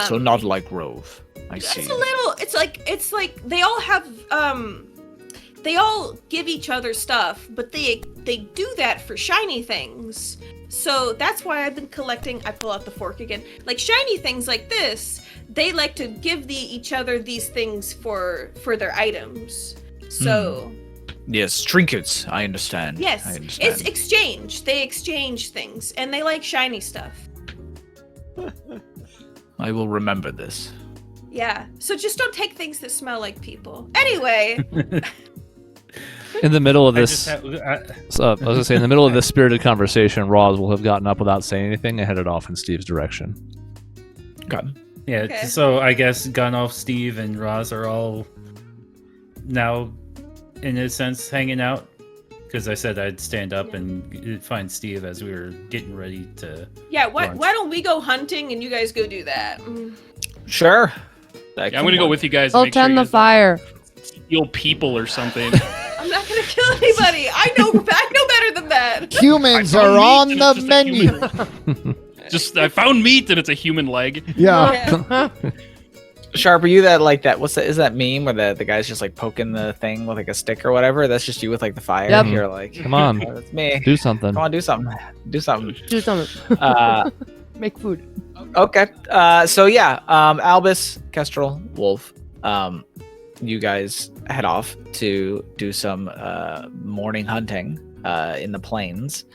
So not like Rove. I see. It's a little, it's like they all have they all give each other stuff, but they do that for shiny things. So that's why I've been collecting. I pull out the fork again. Like shiny things like this, they like to give each other these things for their items. So yes, trinkets. I understand. Yes, I understand. it's exchange. They exchange things, and they like shiny stuff. I will remember this. Yeah. So just don't take things that smell like people. Anyway. In the middle of I this, just I was gonna say, in the middle of this spirited conversation, Roz will have gotten up without saying anything and headed off in Steve's direction. Got it. Yeah, Okay. so I guess Gunolf, Steve, and Roz are all now, in a sense, hanging out. Because I said I'd stand up and find Steve as we were getting ready to. Yeah, why Lunch. don't we go hunting and you guys go do that? Sure. I'm gonna go with you guys. I'll and make sure tend you the guys fire. steal people or something. I'm not gonna kill anybody. I know better than that. Humans I found are on meat the and it's just a menu. human- I found meat and it's a human leg. Yeah. Yeah. Sharp, are you that like that? What's that? Is that meme where the guy's just like poking the thing with like a stick or whatever? That's just you with like the fire. Yep. You're like, Come on, "Oh, that's me. do something. Come on, do something. Do something. Do something. Make food. Okay. So yeah, Albus, Kestrel, Wolf, you guys head off to do some morning hunting in the plains,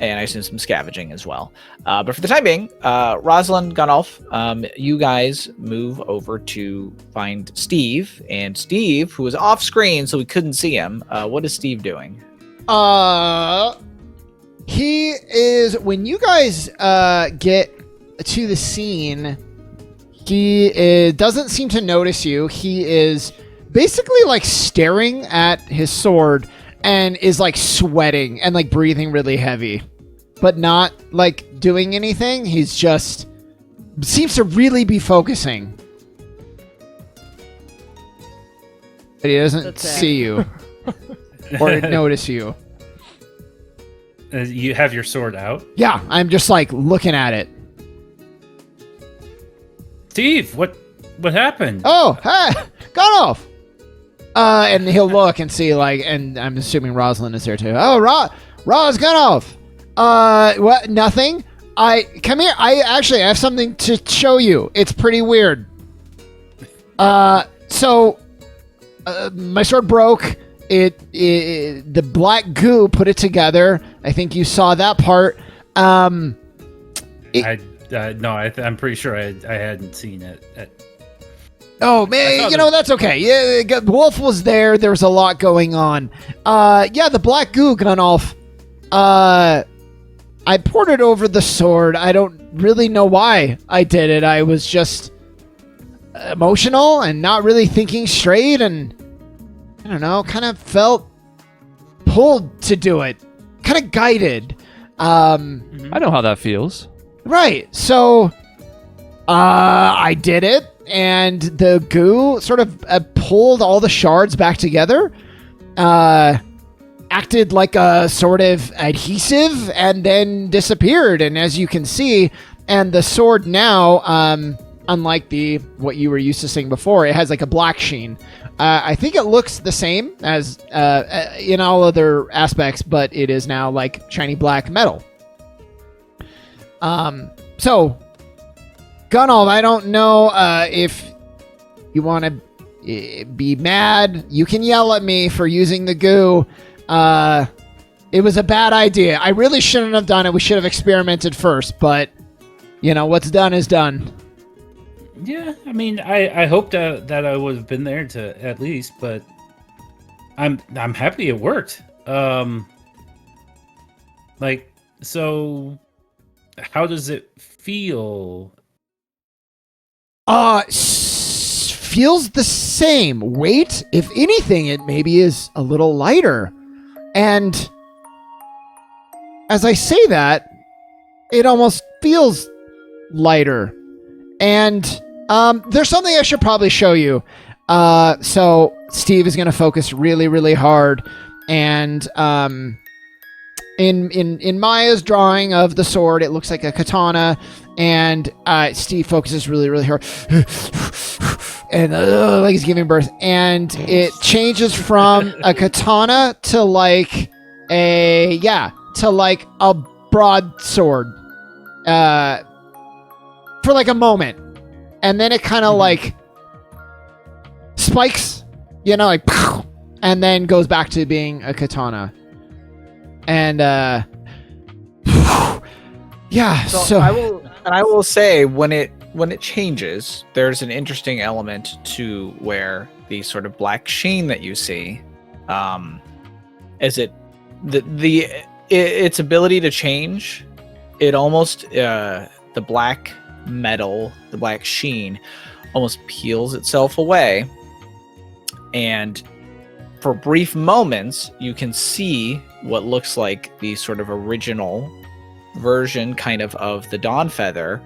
and I assume some scavenging as well. But for the time being, Rosalind, Gunolf, you guys move over to find Steve, and Steve, who was off screen, so we couldn't see him. What is Steve doing? He is, when you guys get to the scene, he doesn't seem to notice you. He is basically like staring at his sword and is like sweating and like breathing really heavy, but not like doing anything. He's just seems to really be focusing. But he doesn't That's sad. see you or notice you. You have your sword out. Yeah, I'm just like looking at it. Steve, what happened? Oh, hey, got off. And he'll look and see like, and I'm assuming Rosalind is there too. Oh, Roz got off. What? Nothing. Come here. I have something to show you. It's pretty weird. So, my sword broke. The black goo put it together. I think you saw that part. No, I'm pretty sure I hadn't seen it. Oh I man, saw that's okay. Yeah, Wolf was there. There was a lot going on. Yeah, the black goo gun off. I poured it over the sword. I don't really know why I did it. I was just emotional and not really thinking straight, and I don't know, kind of felt pulled to do it, kind of guided. I know how that feels. Right. So, I did it, and the goo sort of pulled all the shards back together, acted like a sort of adhesive, and then disappeared. And as you can see, and the sword now, unlike what you were used to seeing before, it has like a black sheen. I think it looks the same as in all other aspects, but it is now like shiny black metal. So, Gunolf, I don't know if you want to be mad. You can yell at me for using the goo. It was a bad idea. I really shouldn't have done it. We should have experimented first, but what's done is done. Yeah, I mean, I hoped that I would have been there to at least, but I'm happy it worked. So how does it feel? Feels the same. Weight, if anything, it maybe is a little lighter. And as I say that, it almost feels lighter. And there's something I should probably show you. So Steve is going to focus really, really hard. And in Maya's drawing of the sword, it looks like a katana. And Steve focuses really, really hard. and like he's giving birth, and it changes from a katana to like a broadsword, for like a moment, and then it kind of like spikes, like, and then goes back to being a katana, and yeah. So I will say when it changes, there's an interesting element to where the sort of black sheen that you see, is its ability to change. It almost the black metal, the black sheen, almost peels itself away, and for brief moments you can see what looks like the sort of original version kind of the Dawn Feather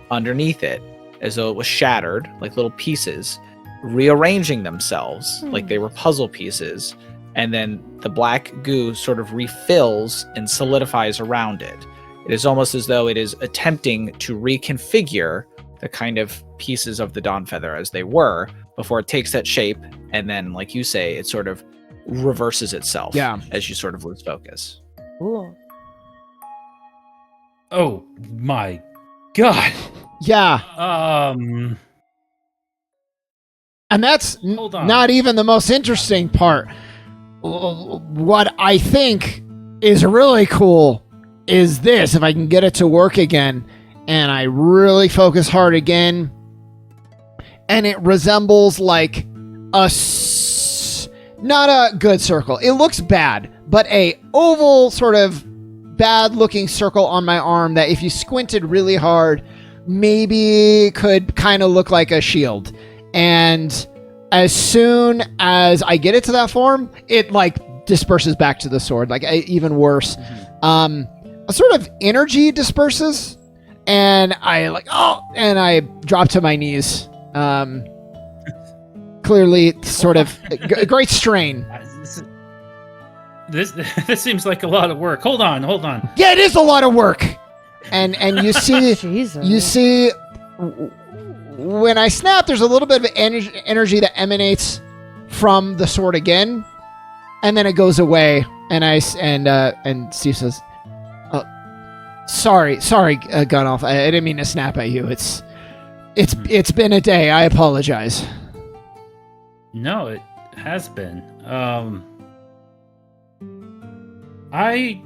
underneath it, as though it was shattered, like little pieces rearranging themselves like they were puzzle pieces, and then the black goo sort of refills and solidifies around it. It is almost as though it is attempting to reconfigure the kind of pieces of the Dawn Feather as they were before it takes that shape, and then, like you say, it sort of reverses itself as you sort of lose focus. Cool. Oh my god. yeah, and that's Hold on. not even the most interesting part. What I think is really cool is this: if I can get it to work again, and I really focus hard again, and it resembles like not a good circle. It looks bad, but a oval sort of bad looking circle on my arm that if you squinted really hard, maybe could kind of look like a shield. And as soon as I get it to that form, it like disperses back to the sword, like even worse. A sort of energy disperses, and I and I drop to my knees. Clearly sort of a great strain. This seems like a lot of work. Hold on. Yeah, it is a lot of work. And you see Jesus. When I snap, there's a little bit of energy that emanates from the sword again, and then it goes away. And Steve says, "Sorry, Gunolf. I didn't mean to snap at you. It's been a day. I apologize." No, it has been. I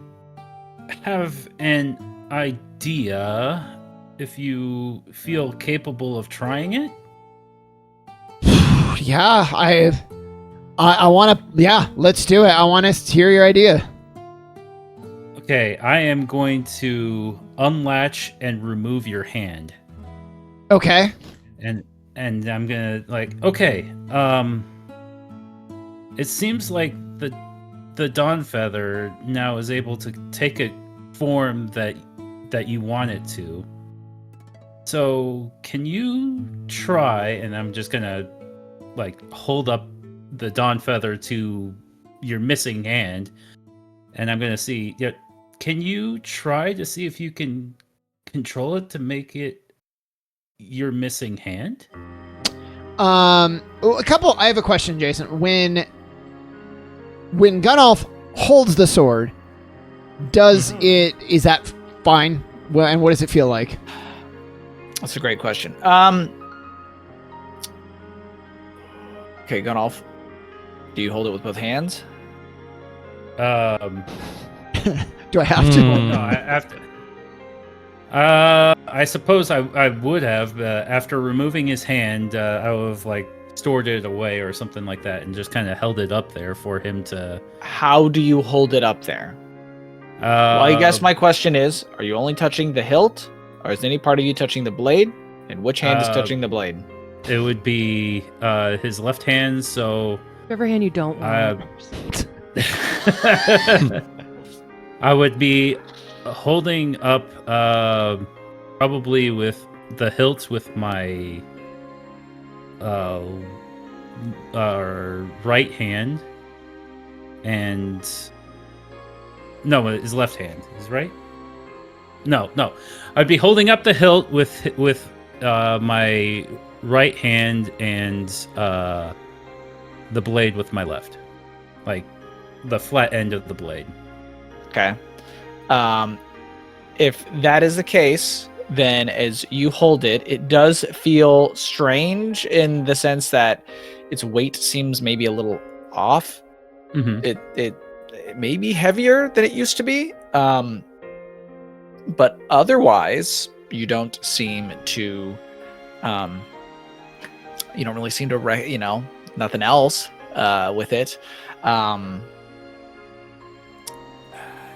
have an idea. If you feel capable of trying it. Yeah, I want to. Yeah, let's do it. I want to hear your idea. Okay, I am going to unlatch and remove your hand. Okay. And I'm gonna it seems like the Dawn Feather now is able to take a form that you want it to. So can you try, and I'm just gonna hold up the Dawn Feather to your missing hand, and I'm gonna see. Yeah, can you try to see if you can control it to make it your missing hand? I have a question, Jason. When Gunolf holds the sword, is that fine? Well, and what does it feel like? That's a great question. Okay, Gunolf, do you hold it with both hands? Do I have to? No, I have to. I suppose I would have. After removing his hand, I would have stored it away or something like that, and just kind of held it up there for him to. How do you hold it up there? Well, I guess my question is: are you only touching the hilt, or is any part of you touching the blade? And which hand is touching the blade? It would be his left hand. So Whichever hand you don't want. I would be holding up probably with the hilt with my right hand, and no, his left hand. His right? No. I'd be holding up the hilt with my right hand and the blade with my left, like the flat end of the blade. Okay. If that is the case, then as you hold it, it does feel strange in the sense that its weight seems maybe a little off. Mm-hmm. It may be heavier than it used to be. But otherwise, you don't seem to, you don't really seem to, nothing else with it.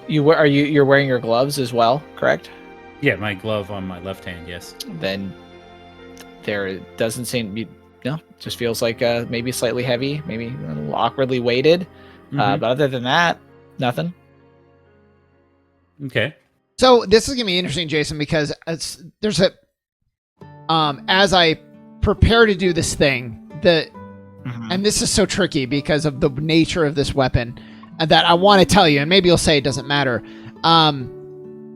You're wearing your gloves as well, correct? Yeah, my glove on my left hand. Yes. Then there doesn't seem to be. No, just feels like maybe slightly heavy, maybe a little awkwardly weighted. Mhm. But other than that, nothing. Okay. So this is gonna be interesting, Jason, because there's a as I prepare to do this thing, and this is so tricky because of the nature of this weapon, that I want to tell you, and maybe you'll say it doesn't matter.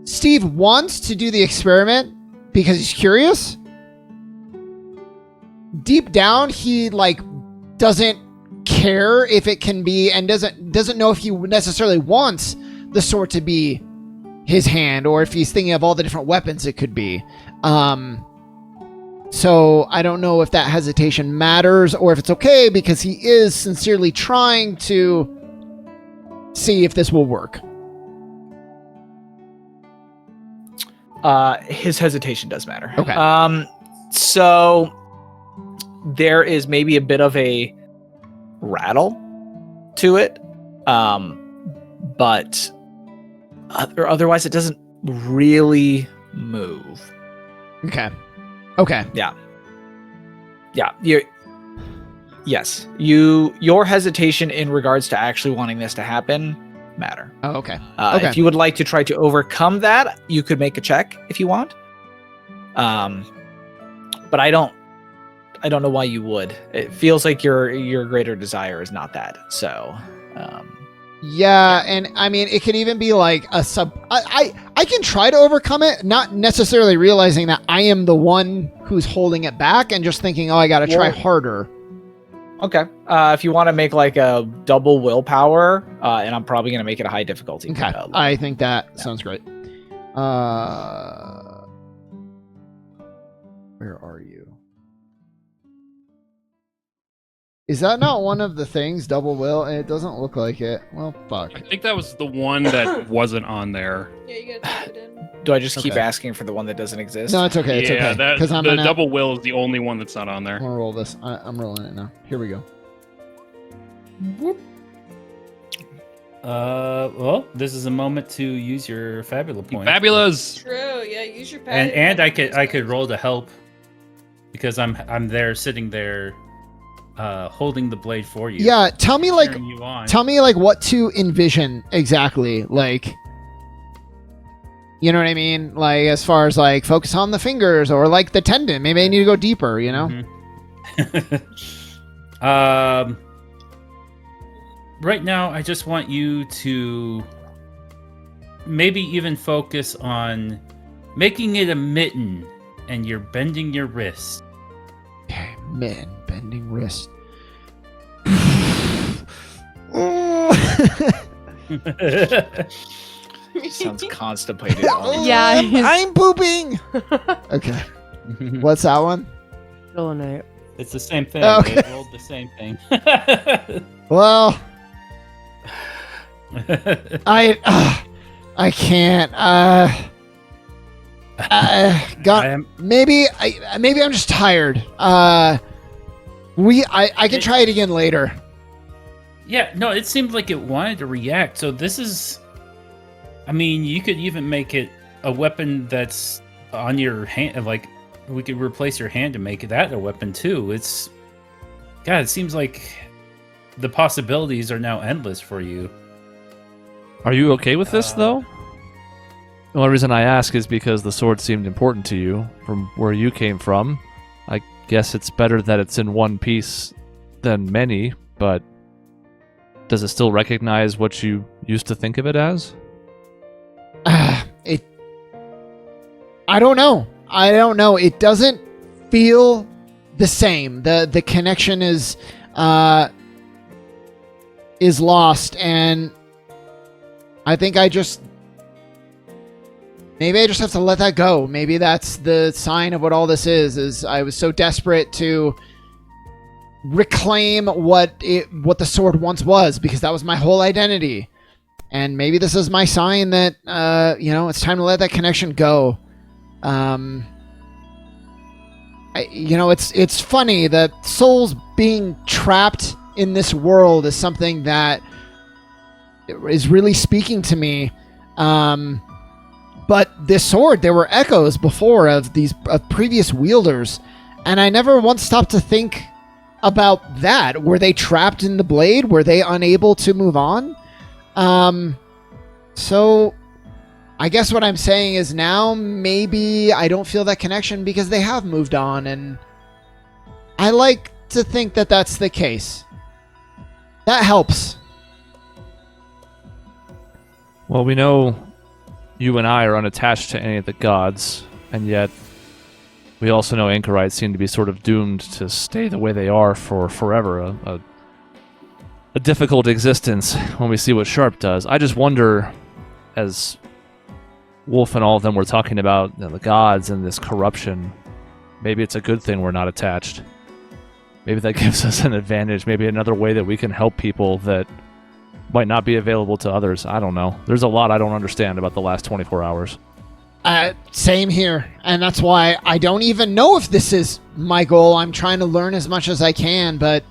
Steve wants to do the experiment because he's curious. Deep down, he doesn't care if it can be, and doesn't know if he necessarily wants the sword to be his hand, or if he's thinking of all the different weapons it could be. So I don't know if that hesitation matters or if it's okay, because he is sincerely trying to see if this will work. His hesitation does matter. Okay. So there is maybe a bit of a rattle to it, but otherwise it doesn't really move. Okay. Yeah. Your hesitation in regards to actually wanting this to happen matter. Oh, okay. If you would like to try to overcome that, you could make a check if you want. But I don't know why you would. It feels like your greater desire is not that. So, Yeah, and I mean, it could even be like a sub. I can try to overcome it, not necessarily realizing that I am the one who's holding it back, and just thinking, oh, I got to try harder. Okay. If you want to make like a double willpower, and I'm probably going to make it a high difficulty. Okay, I think that sounds great. Where are you? Is that not one of the things, double will? It doesn't look like it. Well, fuck. I think that was the one that wasn't on there. Yeah, you gotta type it in. Do I just keep Okay. asking for the one that doesn't exist? No, it's okay. It's yeah, okay. Because I'm the gonna double will is the only one that's not on there. I'm gonna roll this. I'm rolling it now. Here we go. Well, this is a moment to use your Fabula point. Fabulous. True. Yeah, use your pad. And I could roll to help because I'm there sitting there, holding the blade for you. Yeah, tell me cheering you on. what to envision exactly. Like, you know what I mean? Like, as far as like focus on the fingers or like the tendon. Maybe I need to go deeper. You know? Mhm. Right now, I just want you to maybe even focus on making it a mitten, and you're bending your wrist. Okay, man, bending wrist. Sounds constipated. Yeah, he's- I'm pooping. Okay, what's that one? Selenite. It's the same thing. Okay. They rolled the same thing. Well, I can't. Maybe I'm just tired. I can try it again later. Yeah, no, it seemed like it wanted to react. So this is, I mean, you could even make it a weapon that's on your hand. Like, we could replace your hand to make that a weapon too. It's, God, it seems like the possibilities are now endless for you. Are you okay with this, though? The only reason I ask is because the sword seemed important to you from where you came from. I guess it's better that it's in one piece than many, but does it still recognize what you used to think of it as? I don't know. It doesn't feel the same. The connection is lost, and I think maybe I just have to let that go. Maybe that's the sign of what all this is I was so desperate to reclaim what the sword once was, because that was my whole identity. And maybe this is my sign that it's time to let that connection go. It's funny that souls being trapped in this world is something that is really speaking to me. But this sword, there were echoes before of previous wielders, and I never once stopped to think about that. Were they trapped in the blade? Were they unable to move on? So I guess what I'm saying is now maybe I don't feel that connection because they have moved on, and I like to think that that's the case. That helps. Well, we know you and I are unattached to any of the gods, and yet we also know anchorites seem to be sort of doomed to stay the way they are for forever. A difficult existence when we see what Sharp does. I just wonder, as Wolf and all of them were talking about the gods and this corruption, maybe it's a good thing we're not attached. Maybe that gives us an advantage, maybe another way that we can help people that might not be available to others. I don't know. There's a lot I don't understand about the last 24 hours. Same here. And that's why I don't even know if this is my goal. I'm trying to learn as much as I can, but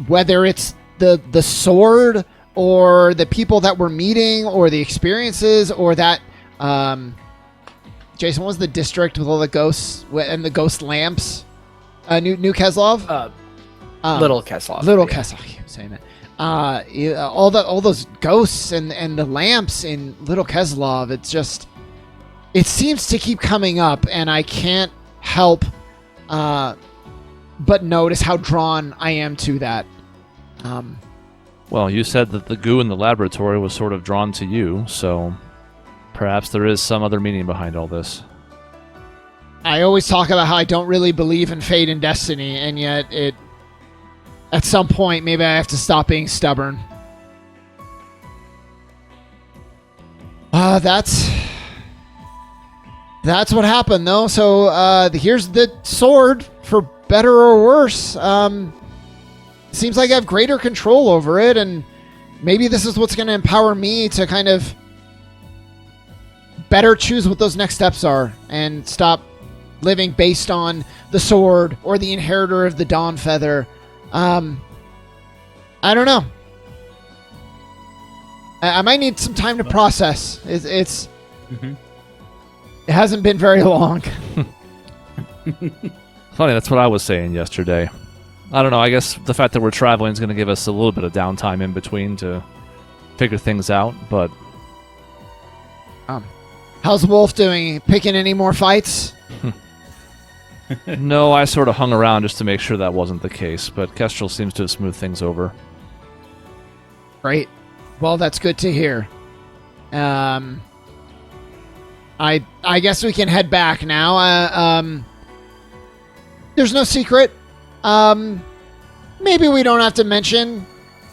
whether it's the sword or the people that we're meeting or the experiences or that Jason, what was the district with all the ghosts and the ghost lamps? New Keslov? Little Keslov. Little Keslov. I keep saying that. All those ghosts and the lamps in Little Keslov, it seems to keep coming up, and I can't help but notice how drawn I am to that. Well, you said that the goo in the laboratory was sort of drawn to you, so perhaps there is some other meaning behind all this. I always talk about how I don't really believe in fate and destiny, and yet at some point, maybe I have to stop being stubborn. That's what happened, though. So here's the sword, for better or worse. Seems like I have greater control over it, and maybe this is what's going to empower me to kind of better choose what those next steps are and stop living based on the sword or the inheritor of the Dawn Feather. I don't know. I might need some time to process. It hasn't been very long. Funny, that's what I was saying yesterday. I don't know, I guess the fact that we're traveling is going to give us a little bit of downtime in between to figure things out, but... How's Wolf doing? Picking any more fights? No, I sort of hung around just to make sure that wasn't the case, but Kestrel seems to have smoothed things over. Great. Well, that's good to hear. I guess we can head back now. There's no secret. Maybe we don't have to mention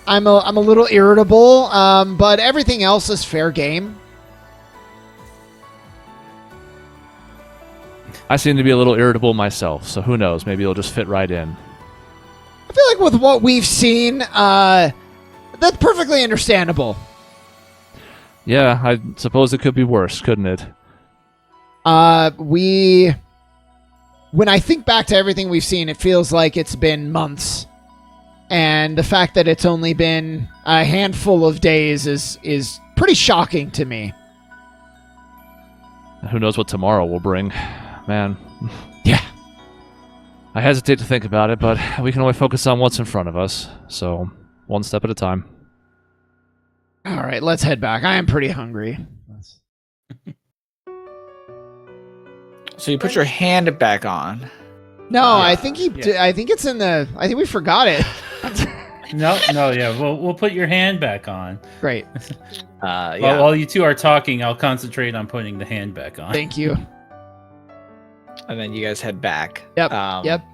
I'm a little irritable, but everything else is fair game. I seem to be a little irritable myself, so who knows? Maybe it'll just fit right in. I feel like with what we've seen, that's perfectly understandable. Yeah, I suppose it could be worse, couldn't it? When I think back to everything we've seen, it feels like it's been months. And the fact that it's only been a handful of days is pretty shocking to me. Who knows what tomorrow will bring. Man. Yeah. I hesitate to think about it, but we can only focus on what's in front of us. So, one step at a time. All right, let's head back. I am pretty hungry. So you put your hand back on. No, I think I think it's in the. I think we forgot it. No, yeah. We'll put your hand back on. Great. Yeah. While you two are talking, I'll concentrate on putting the hand back on. Thank you. and then you guys head back. Yep. Um, Yep.